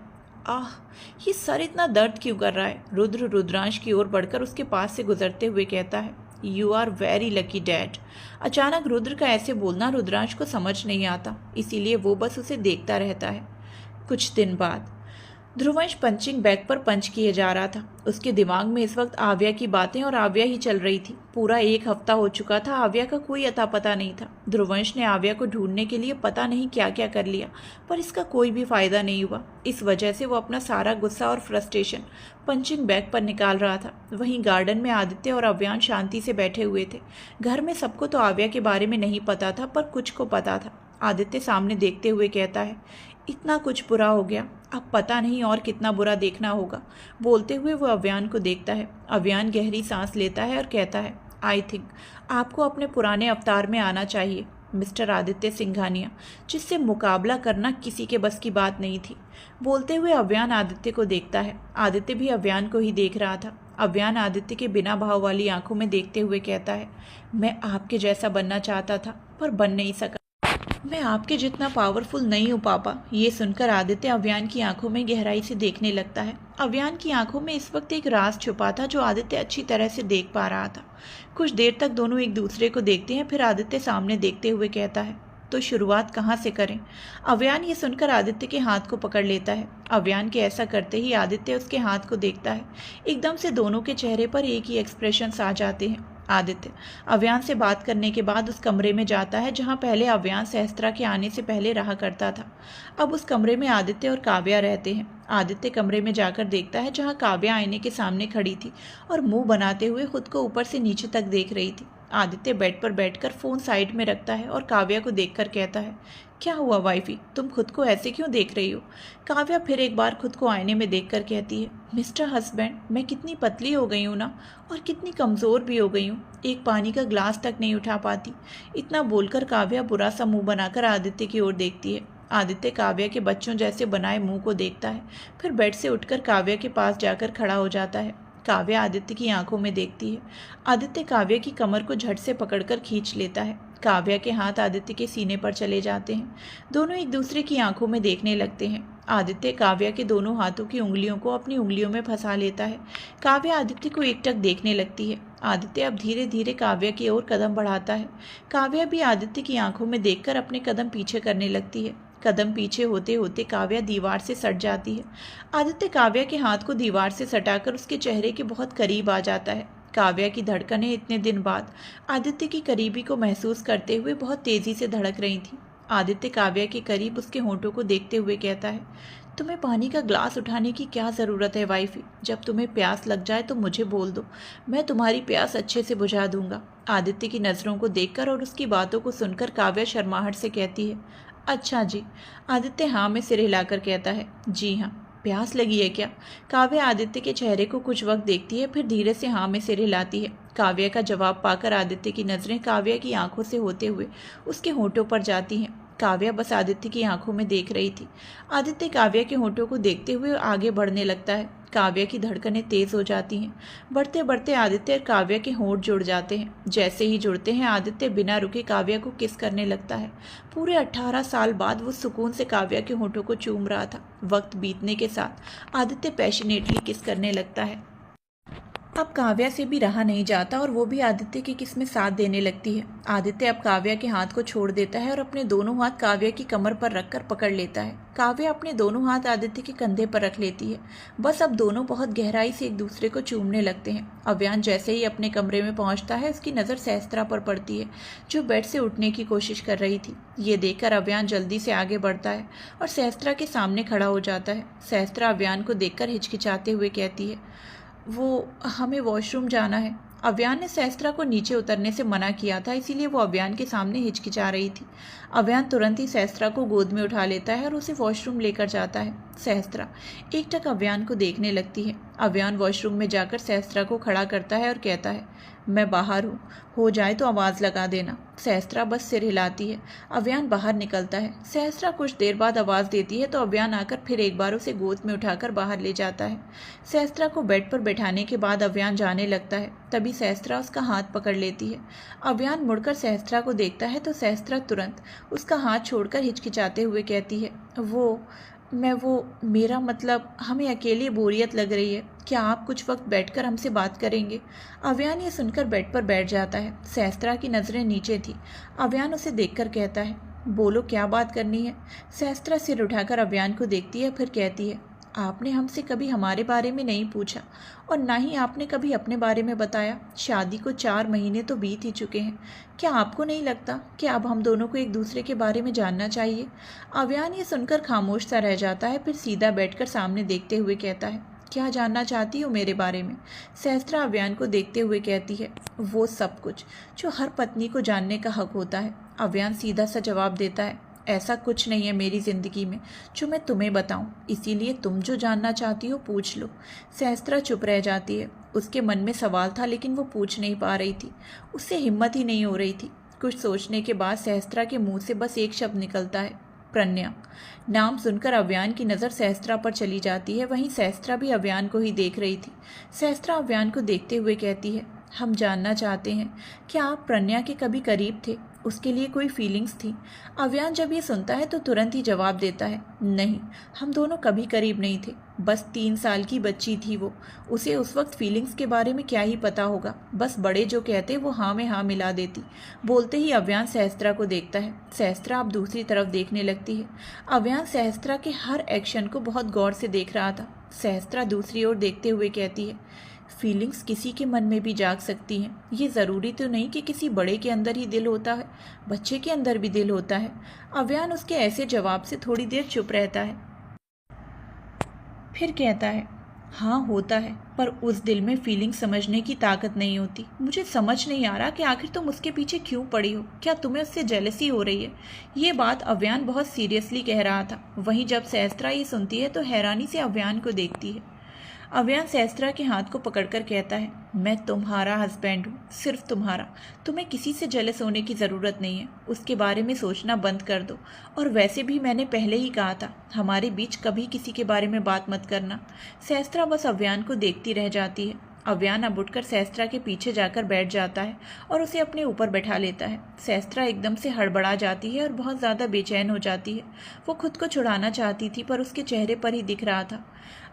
आह, ये सर इतना दर्द क्यों कर रहा है? रुद्र रुद्रांश की ओर बढ़कर उसके पास से गुजरते हुए कहता है, you are very lucky dad. अचानक रुद्र का ऐसे बोलना रुद्रांश को समझ नहीं आता, इसीलिए वो बस उसे देखता रहता है। कुछ दिन बाद ध्रुवंश पंचिंग बैग पर पंच किए जा रहा था। उसके दिमाग में इस वक्त आव्या की बातें और आव्या ही चल रही थी। पूरा एक हफ्ता हो चुका था, आव्या का कोई अता पता नहीं था। ध्रुवंश ने आव्या को ढूंढने के लिए पता नहीं क्या क्या कर लिया, पर इसका कोई भी फायदा नहीं हुआ। इस वजह से वो अपना सारा गुस्सा और फ्रस्ट्रेशन पंचिंग बैग पर निकाल रहा था। वहीं गार्डन में आदित्य और अव्यान शांति से बैठे हुए थे। घर में सबको तो आव्या के बारे में नहीं पता था, पर कुछ को पता था। आदित्य सामने देखते हुए कहता है, इतना कुछ बुरा हो गया, अब पता नहीं और कितना बुरा देखना होगा। बोलते हुए वो अव्यान को देखता है। अव्यान गहरी सांस लेता है और कहता है, आई थिंक आपको अपने पुराने अवतार में आना चाहिए मिस्टर आदित्य सिंघानिया, जिससे मुकाबला करना किसी के बस की बात नहीं थी। बोलते हुए अव्यान आदित्य को देखता है। आदित्य भी अव्यान को ही देख रहा था। अव्यान आदित्य के बिना भाव वाली आंखों में देखते हुए कहता है, मैं आपके जैसा बनना चाहता था, पर बन नहीं सका। मैं आपके जितना पावरफुल नहीं हूँ पापा। ये सुनकर आदित्य अव्यान की आंखों में गहराई से देखने लगता है। अव्यान की आंखों में इस वक्त एक राज छुपा था, जो आदित्य अच्छी तरह से देख पा रहा था। कुछ देर तक दोनों एक दूसरे को देखते हैं, फिर आदित्य सामने देखते हुए कहता है, तो शुरुआत कहाँ से करें? अव्यान ये सुनकर आदित्य के हाथ को पकड़ लेता है। अव्यान के ऐसा करते ही आदित्य उसके हाथ को देखता है। एकदम से दोनों के चेहरे पर एक ही एक्सप्रेशंस आ जाते हैं। आदित्य अव्यान से बात करने के बाद उस कमरे में जाता है जहां पहले अव्यान सहस्त्रा के आने से पहले रहा करता था। अब उस कमरे में आदित्य और काव्या रहते हैं। आदित्य कमरे में जाकर देखता है जहां काव्या आईने के सामने खड़ी थी और मुंह बनाते हुए खुद को ऊपर से नीचे तक देख रही थी। आदित्य बेड पर बैठकर फ़ोन साइड में रखता है और काव्या को देखकर कहता है, क्या हुआ वाइफी, तुम खुद को ऐसे क्यों देख रही हो? काव्या फिर एक बार खुद को आईने में देखकर कहती है, मिस्टर हस्बैंड, मैं कितनी पतली हो गई हूँ ना, और कितनी कमज़ोर भी हो गई हूँ, एक पानी का ग्लास तक नहीं उठा पाती। इतना बोलकर काव्या बुरा सा मुंह बनाकर आदित्य की ओर देखती है। आदित्य काव्या के बच्चों जैसे बनाए मुंह को देखता है, फिर बेड से उठकर काव्या के पास जाकर खड़ा हो जाता है। काव्या आदित्य की आंखों में देखती है। आदित्य काव्या की कमर को झट से पकड़कर खींच लेता है। काव्या के हाथ आदित्य के सीने पर चले जाते हैं। दोनों एक दूसरे की आंखों में देखने लगते हैं। आदित्य काव्या के दोनों हाथों की उंगलियों को अपनी उंगलियों में फंसा लेता है। काव्या आदित्य को एकटक देखने लगती है। आदित्य अब धीरे धीरे काव्या की ओर कदम बढ़ाता है। काव्या भी आदित्य की आंखों में देखकर अपने कदम पीछे करने लगती है। कदम पीछे होते होते काव्या दीवार से सट जाती है। आदित्य काव्या के हाथ को दीवार से सटाकर उसके चेहरे के बहुत करीब आ जाता है। काव्या की धड़कनें इतने दिन बाद आदित्य की करीबी को महसूस करते हुए बहुत तेजी से धड़क रही थीं। आदित्य काव्या के करीब उसके होंठों को देखते हुए कहता है, तुम्हें पानी का ग्लास उठाने की क्या ज़रूरत है वाइफी? जब तुम्हें प्यास लग जाए तो मुझे बोल दो, मैं तुम्हारी प्यास अच्छे से बुझा दूंगा। आदित्य की नज़रों को देखकर और उसकी बातों को सुनकर काव्या शर्माहट से कहती है, अच्छा जी। आदित्य हाँ में सिर हिलाकर कहता है, जी हाँ। प्यास लगी है क्या? काव्या आदित्य के चेहरे को कुछ वक्त देखती है, फिर धीरे से हाँ में सिर हिलाती है। काव्या का जवाब पाकर आदित्य की नज़रें काव्या की आंखों से होते हुए उसके होंठों पर जाती हैं। काव्या बस आदित्य की आंखों में देख रही थी। आदित्य काव्या के होंठों को देखते हुए आगे बढ़ने लगता है। काव्या की धड़कनें तेज हो जाती हैं। बढ़ते बढ़ते आदित्य और काव्या के होंठ जुड़ जाते हैं। जैसे ही जुड़ते हैं आदित्य बिना रुके काव्या को किस करने लगता है। पूरे 18 साल बाद वो सुकून से काव्या के होंठों को चूम रहा था। वक्त बीतने के साथ आदित्य पैशनेटली किस करने लगता है। अब काव्या से भी रहा नहीं जाता और वो भी आदित्य की किस में साथ देने लगती है। आदित्य अब काव्या के हाथ को छोड़ देता है और अपने दोनों हाथ काव्या की कमर पर रखकर पकड़ लेता है। काव्या अपने दोनों हाथ आदित्य के कंधे पर रख लेती है। बस अब दोनों बहुत गहराई से एक दूसरे को चूमने लगते हैं। अव्यान जैसे ही अपने कमरे में पहुंचता है उसकी नज़र सहस्त्रा पर पड़ती है, जो बेड से उठने की कोशिश कर रही थी। ये देखकर अव्यान जल्दी से आगे बढ़ता है और सहस्त्रा के सामने खड़ा हो जाता है। सहस्त्रा अव्यान को देखकर हिचकिचाते हुए कहती है, वो हमें वॉशरूम जाना है। अव्यान ने सहस्त्रा को नीचे उतरने से मना किया था, इसीलिए वो अव्यान के सामने हिचकिचा रही थी। अव्यान तुरंत ही सहस्त्रा को गोद में उठा लेता है और उसे वॉशरूम लेकर जाता है। सहस्त्रा एकटक अव्यान को देखने लगती है। अव्यान वॉशरूम में जाकर सहस्त्रा को खड़ा करता है और कहता है, मैं बाहर हूँ, हो जाए तो आवाज़ लगा देना। सहस्त्रा बस सिर हिलाती है। अव्यान बाहर निकलता है। सहस्त्रा कुछ देर बाद आवाज़ देती है तो अव्यान आकर फिर एक बार उसे गोद में उठाकर बाहर ले जाता है। सहस्त्रा को बेड पर बैठाने के बाद अव्यान जाने लगता है। तभी सहस्त्रा उसका हाथ पकड़ लेती है। अव्यान मुड़कर सहस्त्रा को देखता है तो सहस्त्रा तुरंत उसका हाथ छोड़कर हिचकिचाते हुए कहती है, मेरा मतलब हमें अकेले बोरियत लग रही है, क्या आप कुछ वक्त बैठकर हमसे बात करेंगे? अव्यान ये सुनकर बेड पर बैठ जाता है। सहस्त्रा की नज़रें नीचे थी। अव्यान उसे देखकर कहता है, बोलो क्या बात करनी है? सहस्त्रा सिर उठाकर अव्यान को देखती है, फिर कहती है, आपने हमसे कभी हमारे बारे में नहीं पूछा और ना ही आपने कभी अपने बारे में बताया। शादी को 4 महीने तो बीत ही चुके हैं। क्या आपको नहीं लगता कि अब हम दोनों को एक दूसरे के बारे में जानना चाहिए? अव्यान ये सुनकर खामोश सा रह जाता है, फिर सीधा बैठकर सामने देखते हुए कहता है, क्या जानना चाहती हो मेरे बारे में? सहस्त्रा अव्यान को देखते हुए कहती है, वो सब कुछ जो हर पत्नी को जानने का हक होता है। अव्यान सीधा सा जवाब देता है, ऐसा कुछ नहीं है मेरी ज़िंदगी में जो मैं तुम्हें बताऊं, इसीलिए तुम जो जानना चाहती हो पूछ लो। सहस्त्रा चुप रह जाती है। उसके मन में सवाल था लेकिन वो पूछ नहीं पा रही थी। उससे हिम्मत ही नहीं हो रही थी। कुछ सोचने के बाद सहस्त्रा के मुंह से बस एक शब्द निकलता है, प्रज्ञा। नाम सुनकर अव्यान की नज़र सहस्त्रा पर चली जाती है। वहीं सहस्त्रा भी अव्यान को ही देख रही थी। सहस्त्रा अव्यान को देखते हुए कहती है, हम जानना चाहते हैं क्या आप प्रज्ञा के कभी करीब थे, उसके लिए कोई फीलिंग्स थी? अव्यान जब ये सुनता है तो तुरंत ही जवाब देता है, नहीं, हम दोनों कभी करीब नहीं थे। बस 3 साल की बच्ची थी वो, उसे उस वक्त फीलिंग्स के बारे में क्या ही पता होगा। बस बड़े जो कहते वो हाँ में हाँ मिला देती। बोलते ही अव्यान सहस्त्रा को देखता है। सहस्त्रा अब दूसरी तरफ देखने लगती है। अव्यान सहस्त्रा के हर एक्शन को बहुत गौर से देख रहा था। सहस्त्रा दूसरी ओर देखते हुए कहती है, फीलिंग्स किसी के मन में भी जाग सकती हैं। ये ज़रूरी तो नहीं कि किसी बड़े के अंदर ही दिल होता है, बच्चे के अंदर भी दिल होता है। अव्यान उसके ऐसे जवाब से थोड़ी देर चुप रहता है, फिर कहता है, हाँ होता है, पर उस दिल में फीलिंग समझने की ताकत नहीं होती। मुझे समझ नहीं आ रहा कि आखिर तुम उसके पीछे क्यों पड़ी हो। क्या तुम्हें उससे जेलसी हो रही है? ये बात अव्यान बहुत सीरियसली कह रहा था। वहीं जब सहस्त्रा ये सुनती है तो हैरानी से अव्यान को देखती है। अव्यान सहस्त्रा के हाथ को पकड़कर कहता है, मैं तुम्हारा हस्बैंड हूँ, सिर्फ तुम्हारा। तुम्हें किसी से जेलस होने की ज़रूरत नहीं है। उसके बारे में सोचना बंद कर दो। और वैसे भी मैंने पहले ही कहा था, हमारे बीच कभी किसी के बारे में बात मत करना। सहस्त्रा बस अव्यान को देखती रह जाती है। अव्यान अब उठकर सहस्त्रा के पीछे जाकर बैठ जाता है और उसे अपने ऊपर बैठा लेता है। सहस्त्रा एकदम से हड़बड़ा जाती है और बहुत ज़्यादा बेचैन हो जाती है। वो खुद को छुड़ाना चाहती थी, पर उसके चेहरे पर ही दिख रहा था।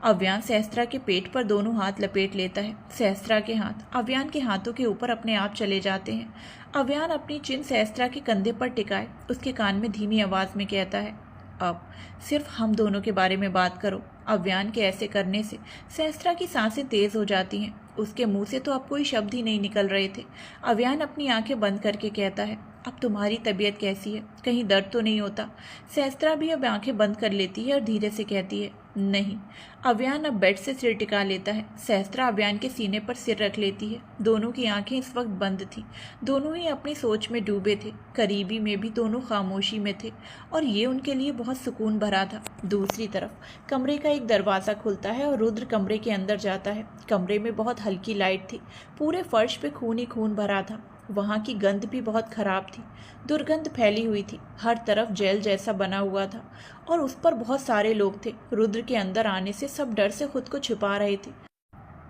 अव्यान सहस्त्रा के पेट पर दोनों हाथ लपेट लेता है। सहस्त्रा के हाथ अव्यान के हाथों के ऊपर अपने आप चले जाते हैं। अव्यान अपनी चिन सहस्त्रा के कंधे पर टिकाए उसके कान में धीमी आवाज़ में कहता है, अब सिर्फ हम दोनों के बारे में बात करो। अव्यान के ऐसे करने से सहस्त्रा की सांसें तेज हो जाती हैं। उसके मुंह से तो अब कोई शब्द ही नहीं निकल रहे थे। अव्यान अपनी आंखें बंद करके कहता है, अब तुम्हारी तबीयत कैसी है? कहीं दर्द तो नहीं होता? सहस्त्रा भी अब आंखें बंद कर लेती है और धीरे से कहती है, नहीं। अव्यान अब बेड से सिर टिका लेता है। सहस्त्रा अव्यान के सीने पर सिर रख लेती है। दोनों की आंखें इस वक्त बंद थीं। दोनों ही अपनी सोच में डूबे थे। करीबी में भी दोनों खामोशी में थे और ये उनके लिए बहुत सुकून भरा था। दूसरी तरफ कमरे का एक दरवाज़ा खुलता है और रुद्र कमरे के अंदर जाता है। कमरे में बहुत हल्की लाइट थी। पूरे फर्श पे खून ही खून भरा था। वहाँ की गंध भी बहुत खराब थी। दुर्गंध फैली हुई थी। हर तरफ जेल जैसा बना हुआ था और उस पर बहुत सारे लोग थे। रुद्र के अंदर आने से सब डर से खुद को छिपा रहे थे।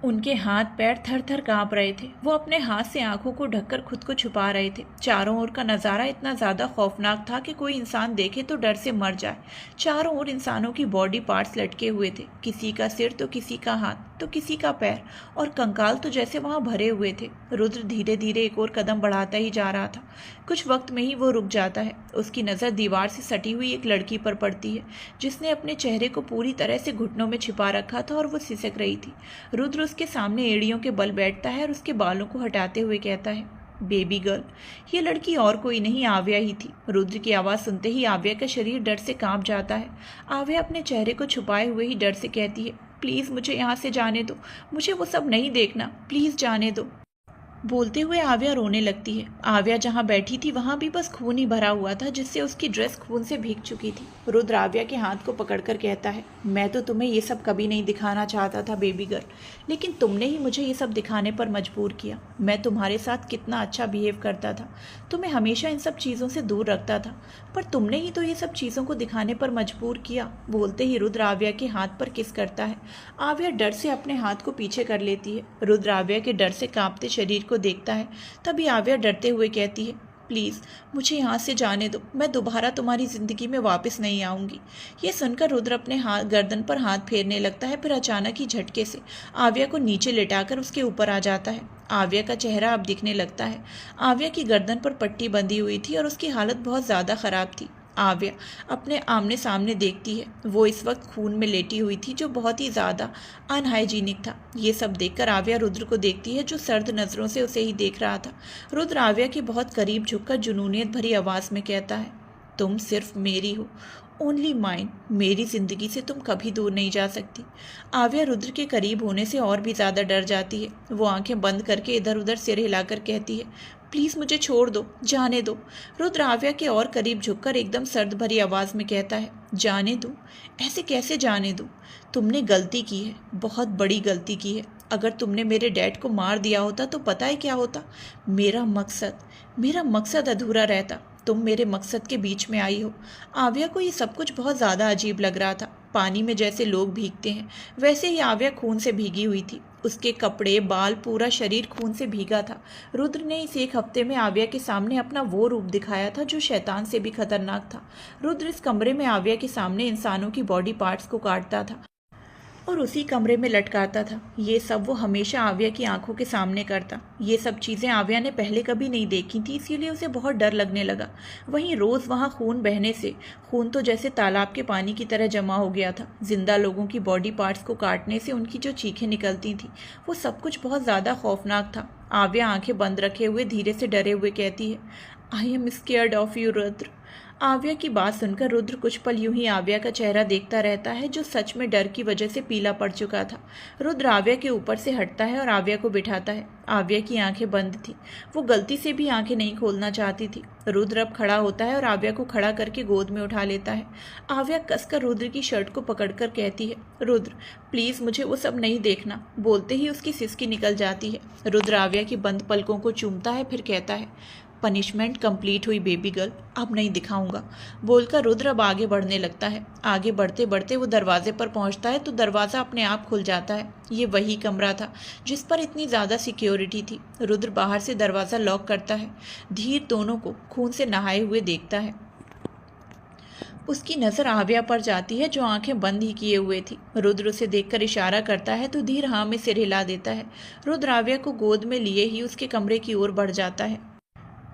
उनके हाथ पैर थर थर काँप रहे थे। वो अपने हाथ से आंखों को ढककर खुद को छुपा रहे थे। चारों ओर का नज़ारा इतना ज़्यादा खौफनाक था कि कोई इंसान देखे तो डर से मर जाए। चारों ओर इंसानों की बॉडी पार्ट्स लटके हुए थे। किसी का सिर तो किसी का हाथ तो किसी का पैर, और कंकाल तो जैसे वहाँ भरे हुए थे। रुद्र धीरे धीरे एक और कदम बढ़ाता ही जा रहा था। कुछ वक्त में ही वो रुक जाता है। उसकी नज़र दीवार से सटी हुई एक लड़की पर पड़ती है जिसने अपने चेहरे को पूरी तरह से घुटनों में छिपा रखा था और वो सिसक रही थी। रुद्र उसके सामने एड़ियों के बल बैठता है और उसके बालों को हटाते हुए कहता है, बेबी गर्ल। ये लड़की और कोई नहीं, आव्या ही थी। रुद्र की आवाज़ सुनते ही आव्या का शरीर डर से कांप जाता है। आव्या अपने चेहरे को छुपाए हुए ही डर से कहती है, प्लीज़ मुझे यहाँ से जाने दो। मुझे वो सब नहीं देखना, प्लीज़ जाने दो। बोलते हुए आव्या रोने लगती है। आव्या जहाँ बैठी थी वहाँ भी बस खून ही भरा हुआ था, जिससे उसकी ड्रेस खून से भीग चुकी थी। रुद्र आव्या के हाथ को पकड़कर कहता है, मैं तो तुम्हें ये सब कभी नहीं दिखाना चाहता था बेबी गर्ल, लेकिन तुमने ही मुझे ये सब दिखाने पर मजबूर किया। मैं तुम्हारे साथ कितना अच्छा बिहेव करता था, तुम्हें हमेशा इन सब चीज़ों से दूर रखता था, पर तुमने ही तो ये सब चीज़ों को दिखाने पर मजबूर किया। बोलते ही रुद्र आव्या के हाथ पर किस करता है। आव्या डर से अपने हाथ को पीछे कर लेती है। रुद्र आव्या के डर से कांपते शरीर को देखता है। तभी आव्या डरते हुए कहती है, प्लीज़ मुझे यहाँ से जाने दो, मैं दोबारा तुम्हारी ज़िंदगी में वापस नहीं आऊँगी। ये सुनकर रुद्र अपने हाथ गर्दन पर हाथ फेरने लगता है। फिर अचानक ही झटके से आव्या को नीचे लेटाकर उसके ऊपर आ जाता है। आव्या का चेहरा अब दिखने लगता है। आव्या की गर्दन पर पट्टी बंधी हुई थी और उसकी हालत बहुत ज़्यादा ख़राब थी। आव्या अपने आमने सामने देखती है। वो इस वक्त खून में लेटी हुई थी, जो बहुत ही ज़्यादा अनहाइजीनिक था। ये सब देखकर आव्या रुद्र को देखती है, जो सर्द नज़रों से उसे ही देख रहा था। रुद्र आव्या के बहुत करीब झुककर जुनूनियत भरी आवाज़ में कहता है, तुम सिर्फ मेरी हो, ओनली माइन। मेरी ज़िंदगी से तुम कभी दूर नहीं जा सकती। आव्या रुद्र के करीब होने से और भी ज़्यादा डर जाती है। वो आंखें बंद करके इधर उधर सिर हिलाकर कहती है, प्लीज़ मुझे छोड़ दो, जाने दो। रुद्र आव्या के और करीब झुककर एकदम सर्द भरी आवाज़ में कहता है, जाने दूँ? ऐसे कैसे जाने दूँ? तुमने गलती की है, बहुत बड़ी गलती की है। अगर तुमने मेरे डैड को मार दिया होता तो पता है क्या होता? मेरा मकसद अधूरा रहता। तुम मेरे मकसद के बीच में आई हो। आव्या को ये सब कुछ बहुत ज़्यादा अजीब लग रहा था। पानी में जैसे लोग भीगते हैं, वैसे ही आव्या खून से भीगी हुई थी। उसके कपड़े, बाल, पूरा शरीर खून से भीगा था। रुद्र ने इस एक हफ्ते में आव्या के सामने अपना वो रूप दिखाया था जो शैतान से भी खतरनाक था। रुद्र इस कमरे में आव्या के सामने इंसानों की बॉडी पार्ट्स को काटता था और उसी कमरे में लटकाता था। ये सब वो हमेशा आव्या की आंखों के सामने करता। ये सब चीज़ें आव्या ने पहले कभी नहीं देखी थी, इसीलिए उसे बहुत डर लगने लगा। वहीं रोज़ वहाँ खून बहने से खून तो जैसे तालाब के पानी की तरह जमा हो गया था। जिंदा लोगों की बॉडी पार्ट्स को काटने से उनकी जो चीखें निकलती थी, वो सब कुछ बहुत ज़्यादा खौफनाक था। आव्या आंखें बंद रखे हुए धीरे से डरे हुए कहती है, I am scared of you Rudra. आव्या की बात सुनकर रुद्र कुछ पल यूं ही आव्या का चेहरा देखता रहता है, जो सच में डर की वजह से पीला पड़ चुका था। रुद्र आव्या के ऊपर से हटता है और आव्या को बिठाता है। आव्या की आंखें बंद थी, वो गलती से भी आंखें नहीं खोलना चाहती थी। रुद्र अब खड़ा होता है और आव्या को खड़ा करके गोद में उठा लेता है। आव्या कसकर रुद्र की शर्ट को पकड़कर कहती है, रुद्र प्लीज़ मुझे वो सब नहीं देखना। बोलते ही उसकी सिसकी निकल जाती है। रुद्र आव्या की बंद पलकों को चूमता है, फिर कहता है, पनिशमेंट कंप्लीट हुई बेबी गर्ल, अब नहीं दिखाऊंगा। बोलकर रुद्र अब आगे बढ़ने लगता है। आगे बढ़ते बढ़ते वो दरवाजे पर पहुंचता है तो दरवाज़ा अपने आप खुल जाता है। ये वही कमरा था जिस पर इतनी ज़्यादा सिक्योरिटी थी। रुद्र बाहर से दरवाज़ा लॉक करता है। धीर दोनों को खून से नहाए हुए देखता है। उसकी नज़र आव्या पर जाती है, जो आंखें बंद ही किए हुए थी। रुद्र उसे देखकर इशारा करता है तो धीर हाँ में सिर हिला देता है। रुद्र आव्या को गोद में लिए ही उसके कमरे की ओर बढ़ जाता है।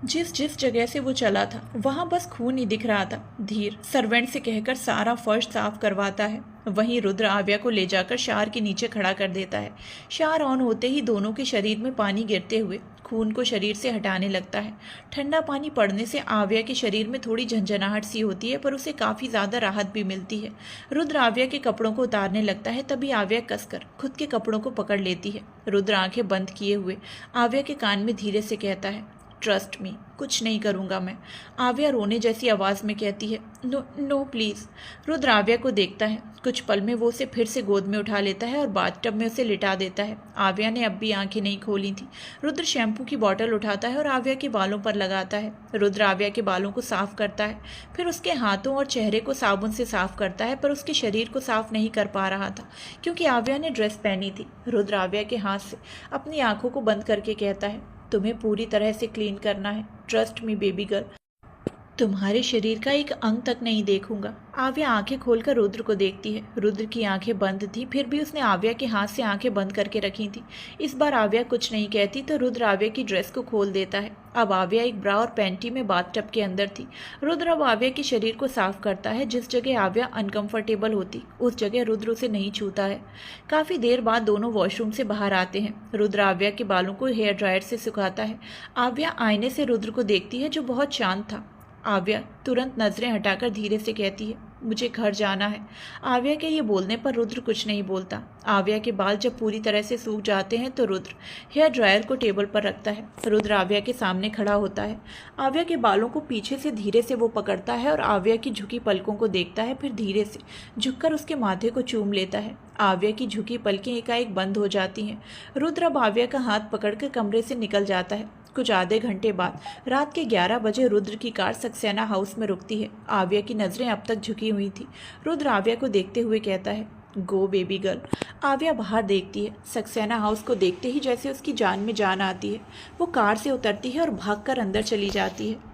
जिस जिस जगह से वो चला था वहाँ बस खून ही दिख रहा था। धीर सर्वेंट से कहकर सारा फर्श साफ करवाता है। वहीं रुद्र आव्या को ले जाकर शावर के नीचे खड़ा कर देता है। शावर ऑन होते ही दोनों के शरीर में पानी गिरते हुए खून को शरीर से हटाने लगता है। ठंडा पानी पड़ने से आव्या के शरीर में थोड़ी झंझनाहट सी होती है, पर उसे काफ़ी ज़्यादा राहत भी मिलती है। रुद्र आव्या के कपड़ों को उतारने लगता है, तभी आव्या कसकर खुद के कपड़ों को पकड़ लेती है। रुद्र आंखें बंद किए हुए आव्या के कान में धीरे से कहता है, ट्रस्ट मी, कुछ नहीं करूँगा मैं। आव्या रोने जैसी आवाज़ में कहती है, नो नो प्लीज़। रुद्र आव्या को देखता है। कुछ पल में वो उसे फिर से गोद में उठा लेता है और बाथटब में उसे लिटा देता है। आव्या ने अब भी आंखें नहीं खोली थी। रुद्र शैम्पू की बोतल उठाता है और आव्या के बालों पर लगाता है। रुद्र आव्या के बालों को साफ करता है, फिर उसके हाथों और चेहरे को साबुन से साफ करता है, पर उसके शरीर को साफ नहीं कर पा रहा था क्योंकि आव्या ने ड्रेस पहनी थी। रुद्र आव्या के हाथ से अपनी आंखों को बंद करके कहता है, तुम्हें पूरी तरह से क्लीन करना है। ट्रस्ट मी बेबी गर्ल, तुम्हारे शरीर का एक अंग तक नहीं देखूंगा। आव्या आंखें खोलकर रुद्र को देखती है। रुद्र की आंखें बंद थी, फिर भी उसने आव्या के हाथ से आंखें बंद करके रखी थी। इस बार आव्या कुछ नहीं कहती तो रुद्र आव्या की ड्रेस को खोल देता है। अब आव्या एक ब्रा और पैंटी में बाथटब के अंदर थी। रुद्र अब आव्या के शरीर को साफ करता है। जिस जगह आव्या अनकंफर्टेबल होती उस जगह रुद्र उसे नहीं छूता है। काफ़ी देर बाद दोनों वॉशरूम से बाहर आते हैं। रुद्र आव्या के बालों को हेयर ड्रायर से सुखाता है। आव्या आईने से रुद्र को देखती है, जो बहुत शांत था। आव्या तुरंत नजरें हटाकर धीरे से कहती है, मुझे घर जाना है। आव्या के ये बोलने पर रुद्र कुछ नहीं बोलता। आव्या के बाल जब पूरी तरह से सूख जाते हैं तो रुद्र हेयर ड्रायर को टेबल पर रखता है। रुद्र आव्या के सामने खड़ा होता है। आव्या के बालों को पीछे से धीरे से वो पकड़ता है और आव्या की झुकी पलकों को देखता है, फिर धीरे से झुककर उसके माथे को चूम लेता है। आव्या की झुकी पलकें एकाएक बंद हो जाती हैं। रुद्र अब आव्या का हाथ पकड़कर कमरे से निकल जाता है। कुछ आधे घंटे बाद रात के 11 बजे रुद्र की कार सक्सेना हाउस में रुकती है। आव्या की नज़रें अब तक झुकी हुई थी। रुद्र आव्या को देखते हुए कहता है, गो बेबी गर्ल। आव्या बाहर देखती है। सक्सेना हाउस को देखते ही जैसे उसकी जान में जान आती है। वो कार से उतरती है और भागकर अंदर चली जाती है।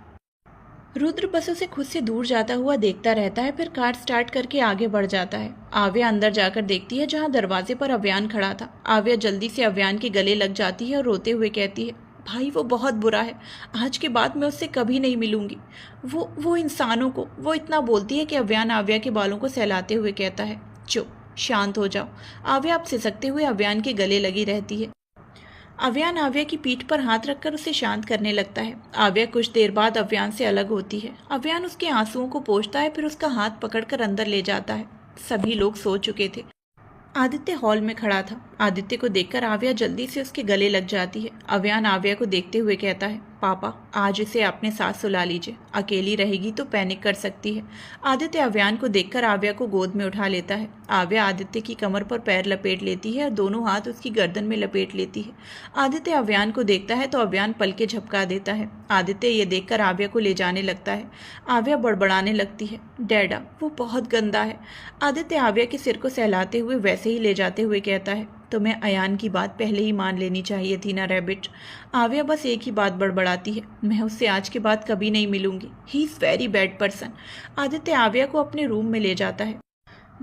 रुद्र बस उसे खुद से दूर जाता हुआ देखता रहता है, फिर कार स्टार्ट करके आगे बढ़ जाता है। आव्या अंदर जाकर देखती है जहाँ दरवाजे पर अव्यान खड़ा था। आव्या जल्दी से अव्यान के गले लग जाती है और रोते हुए कहती है, भाई वो बहुत बुरा है, आज के बाद मैं उससे कभी नहीं मिलूंगी। वो इंसानों को वो इतना बोलती है कि अव्यान आव्या के बालों को सहलाते हुए कहता है, चुप, शांत हो जाओ। आव्या अब सिसकते हुए अव्यान के गले लगी रहती है। अव्यान आव्या की पीठ पर हाथ रखकर उसे शांत करने लगता है। आव्या कुछ देर बाद अव्यान से अलग होती है। अव्यान उसके आंसुओं को पोंछता है, फिर उसका हाथ पकड़कर अंदर ले जाता है। सभी लोग सो चुके थे। आदित्य हॉल में खड़ा था। आदित्य को देखकर आव्या जल्दी से उसके गले लग जाती है। अव्यान आव्या को देखते हुए कहता है, पापा आज इसे अपने साथ सुला लीजिए, अकेली रहेगी तो पैनिक कर सकती है। आदित्य अव्यान को देखकर आव्या को गोद में उठा लेता है। आव्या आदित्य की कमर पर पैर लपेट लेती है और दोनों हाथ उसकी गर्दन में लपेट लेती है। आदित्य अव्यान को देखता है तो अव्यान पलके झपका देता है। आदित्य ये देखकर आव्या को ले जाने लगता है। आव्या बड़बड़ाने लगती है, डैडा वो बहुत गंदा है। आदित्य आव्या के सिर को सहलाते हुए वैसे ही ले जाते हुए कहता है, तुम्हें अयान की बात पहले ही मान लेनी चाहिए थी ना रैबिट। आव्या बस एक ही बात बड़बड़ाती है, मैं उससे आज के बाद कभी नहीं मिलूंगी। He is very bad person. Aditya आव्या को अपने रूम में ले जाता है।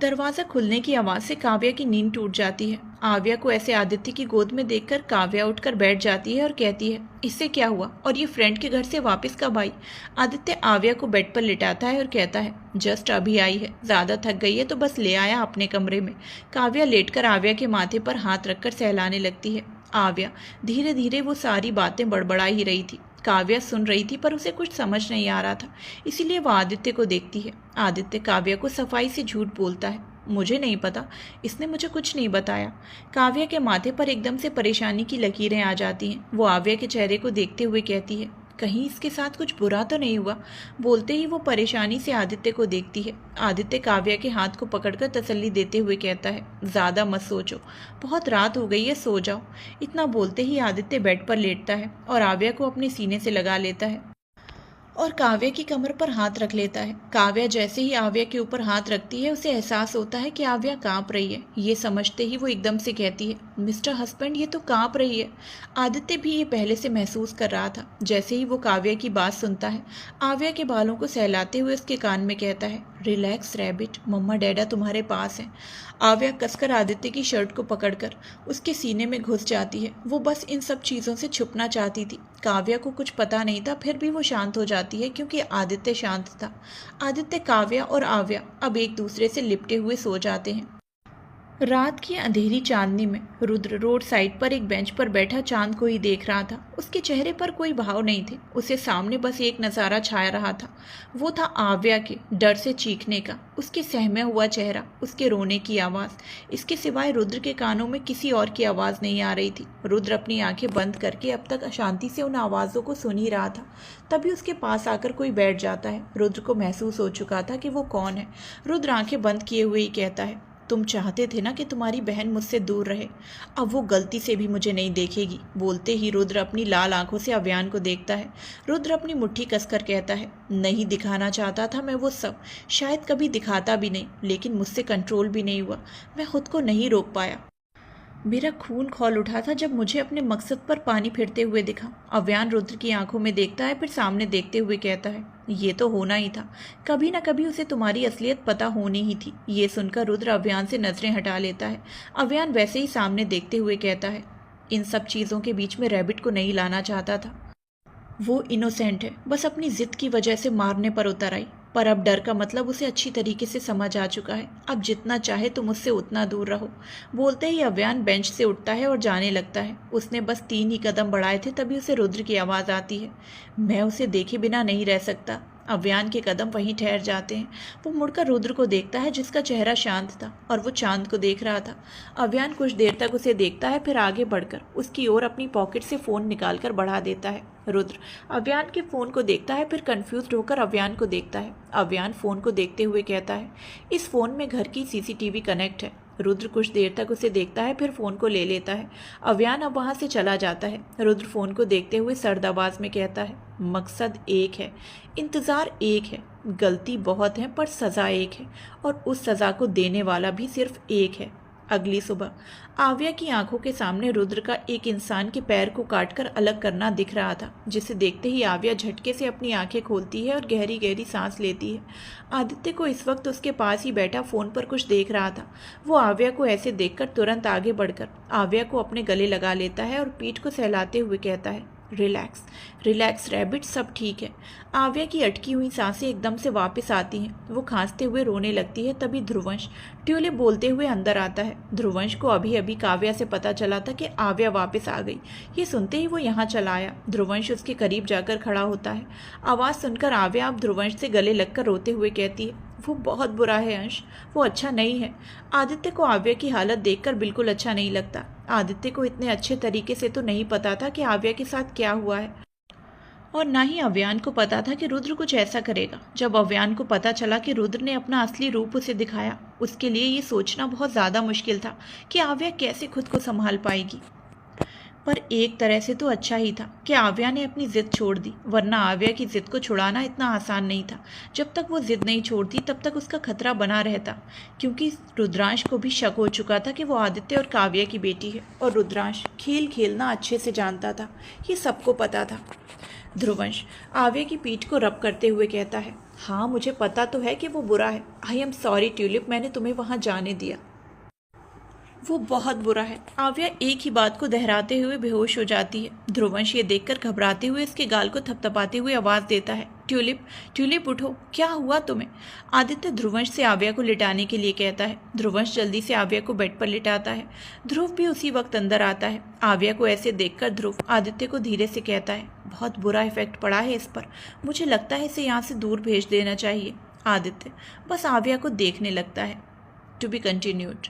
दरवाज़ा खुलने की आवाज़ से काव्या की नींद टूट जाती है। आव्या को ऐसे आदित्य की गोद में देखकर काव्या उठकर बैठ जाती है और कहती है, इससे क्या हुआ और ये फ्रेंड के घर से वापस कब आई। आदित्य आव्या को बेड पर लिटाता है और कहता है, जस्ट अभी आई है, ज़्यादा थक गई है तो बस ले आया अपने कमरे में। काव्या लेटकर आव्या के माथे पर हाथ रखकर सहलाने लगती है। आव्या धीरे धीरे वो सारी बातें बड़बड़ा ही रही थी। काव्या सुन रही थी पर उसे कुछ समझ नहीं आ रहा था, इसीलिए वह आदित्य को देखती है। आदित्य काव्या को सफाई से झूठ बोलता है, मुझे नहीं पता, इसने मुझे कुछ नहीं बताया। काव्या के माथे पर एकदम से परेशानी की लकीरें आ जाती हैं। वो आव्या के चेहरे को देखते हुए कहती है, कहीं इसके साथ कुछ बुरा तो नहीं हुआ। बोलते ही वो परेशानी से आदित्य को देखती है। आदित्य काव्या के हाथ को पकड़कर तसल्ली देते हुए कहता है, ज़्यादा मत सोचो, बहुत रात हो गई है, सो जाओ। इतना बोलते ही आदित्य बेड पर लेटता है और आव्या को अपने सीने से लगा लेता है और काव्या की कमर पर हाथ रख लेता है। काव्या जैसे ही आव्या के ऊपर हाथ रखती है, उसे एहसास होता है कि आव्या कांप रही है। ये समझते ही वो एकदम से कहती है, मिस्टर हस्बैंड, ये तो कांप रही है। आदित्य भी ये पहले से महसूस कर रहा था। जैसे ही वो काव्या की बात सुनता है, आव्या के बालों को सहलाते हुए उसके कान में कहता है, रिलैक्स रैबिट, मम्मा डैडा तुम्हारे पास हैं। आव्या कसकर आदित्य की शर्ट को पकड़कर उसके सीने में घुस जाती है। वो बस इन सब चीज़ों से छुपना चाहती थी। काव्या को कुछ पता नहीं था, फिर भी वो शांत हो जाती है क्योंकि आदित्य शांत था। आदित्य, काव्या और आव्या अब एक दूसरे से लिपटे हुए सो जाते हैं। रात की अंधेरी चांदनी में रुद्र रोड साइड पर एक बेंच पर बैठा चांद को ही देख रहा था। उसके चेहरे पर कोई भाव नहीं थे। उसे सामने बस एक नज़ारा छाया रहा था। वो था आव्या के डर से चीखने का, उसके सहमा हुआ चेहरा, उसके रोने की आवाज़। इसके सिवाय रुद्र के कानों में किसी और की आवाज़ नहीं आ रही थी। रुद्र अपनी आंखें बंद करके अब तक अशांति से उन आवाज़ों को सुन ही रहा था। तभी उसके पास आकर कोई बैठ जाता है। रुद्र को महसूस हो चुका था कि वो कौन है। रुद्र आंखें बंद किए हुए ही कहता है, तुम चाहते थे ना कि तुम्हारी बहन मुझसे दूर रहे, अब वो गलती से भी मुझे नहीं देखेगी। बोलते ही रुद्र अपनी लाल आंखों से अव्यान को देखता है। रुद्र अपनी मुट्ठी कसकर कहता है, नहीं दिखाना चाहता था मैं वो सब, शायद कभी दिखाता भी नहीं, लेकिन मुझसे कंट्रोल भी नहीं हुआ, मैं खुद को नहीं रोक पाया। मेरा खून खौल उठा था जब मुझे अपने मकसद पर पानी फिरते हुए दिखा। अव्यान रुद्र की आंखों में देखता है, फिर सामने देखते हुए कहता है, ये तो होना ही था, कभी ना कभी उसे तुम्हारी असलियत पता होनी ही थी। ये सुनकर रुद्र अव्यान से नजरें हटा लेता है। अव्यान वैसे ही सामने देखते हुए कहता है, इन सब चीज़ों के बीच में रैबिट को नहीं लाना चाहता था। वो इनोसेंट है, बस अपनी जिद की वजह से मारने पर उतर आई, पर अब डर का मतलब उसे अच्छी तरीके से समझ आ चुका है। अब जितना चाहे तुम उससे उतना दूर रहो। बोलते ही अव्यान बेंच से उठता है और जाने लगता है। उसने बस 3 ही कदम बढ़ाए थे, तभी उसे रुद्र की आवाज़ आती है, मैं उसे देखे बिना नहीं रह सकता। अव्यान के कदम वहीं ठहर जाते हैं। वो मुड़कर रुद्र को देखता है, जिसका चेहरा शांत था और वो चांद को देख रहा था। अव्यान कुछ देर तक उसे देखता है, फिर आगे बढ़कर उसकी ओर अपनी पॉकेट से फ़ोन निकालकर बढ़ा देता है। रुद्र अव्यान के फ़ोन को देखता है, फिर कंफ्यूज्ड होकर अव्यान को देखता है। अव्यान फ़ोन को देखते हुए कहता है, इस फ़ोन में घर की सीसीटीवी कनेक्ट है। रुद्र कुछ देर तक उसे देखता है, फिर फ़ोन को ले लेता है। अव्यान अब वहाँ से चला जाता है। रुद्र फ़ोन को देखते हुए सर्द आवाज़ में कहता है, मकसद एक है, इंतज़ार एक है, गलती बहुत है पर सज़ा एक है, और उस सज़ा को देने वाला भी सिर्फ एक है। अगली सुबह आव्या की आंखों के सामने रुद्र का एक इंसान के पैर को काटकर अलग करना दिख रहा था, जिसे देखते ही आव्या झटके से अपनी आंखें खोलती है और गहरी गहरी सांस लेती है। आदित्य को इस वक्त उसके पास ही बैठा फ़ोन पर कुछ देख रहा था। वो आव्या को ऐसे देखकर तुरंत आगे बढ़कर आव्या को अपने गले लगा लेता है और पीठ को सहलाते हुए कहता है, रिलैक्स रिलैक्स रैबिट, सब ठीक है। आव्या की अटकी हुई सांसें एकदम से वापस आती हैं। वो खांसते हुए रोने लगती है। तभी ध्रुवंश ट्यूलिप बोलते हुए अंदर आता है। ध्रुवंश को अभी अभी काव्या से पता चला था कि आव्या वापस आ गई। ये सुनते ही वो यहाँ चला आया। ध्रुवंश उसके करीब जाकर खड़ा होता है। आवाज़ सुनकर आव्या अब ध्रुवंश से गले लगकर रोते हुए कहती है, वो बहुत बुरा है अंश, वो अच्छा नहीं है। आदित्य को आव्या की हालत देखकर बिल्कुल अच्छा नहीं लगता। आदित्य को इतने अच्छे तरीके से तो नहीं पता था कि आव्या के साथ क्या हुआ है, और ना ही अव्यान को पता था कि रुद्र कुछ ऐसा करेगा। जब अव्यान को पता चला कि रुद्र ने अपना असली रूप उसे दिखाया, उसके लिए ये सोचना बहुत ज़्यादा मुश्किल था कि आव्या कैसे खुद को संभाल पाएगी। पर एक तरह से तो अच्छा ही था कि आव्या ने अपनी जिद छोड़ दी, वरना आव्या की जिद को छुड़ाना इतना आसान नहीं था। जब तक वो जिद नहीं छोड़ती तब तक उसका खतरा बना रहता, क्योंकि रुद्रांश को भी शक हो चुका था कि वो आदित्य और काव्या की बेटी है, और रुद्रांश खेल खेलना अच्छे से जानता था, ये सबको पता था। ध्रुवंश आव्या की पीठ को रब करते हुए कहता है, हाँ मुझे पता तो है कि वो बुरा है। आई एम सॉरी ट्यूलिप, मैंने तुम्हें वहाँ जाने दिया। वो बहुत बुरा है। आव्या एक ही बात को दोहराते हुए बेहोश हो जाती है। ध्रुवंश ये देखकर घबराते हुए इसके गाल को थपथपाते हुए आवाज देता है, ट्यूलिप, ट्यूलिप उठो, क्या हुआ तुम्हें? आदित्य ध्रुवंश से आव्या को लिटाने के लिए कहता है। ध्रुवंश जल्दी से आव्या को बेड पर लिटाता है। ध्रुव भी उसी वक्त अंदर आता है। आव्या को ऐसे देखकर ध्रुव आदित्य को धीरे से कहता है, बहुत बुरा इफेक्ट पड़ा है इस पर, मुझे लगता है इसे यहाँ से दूर भेज देना चाहिए। आदित्य बस आव्या को देखने लगता है। To be continued.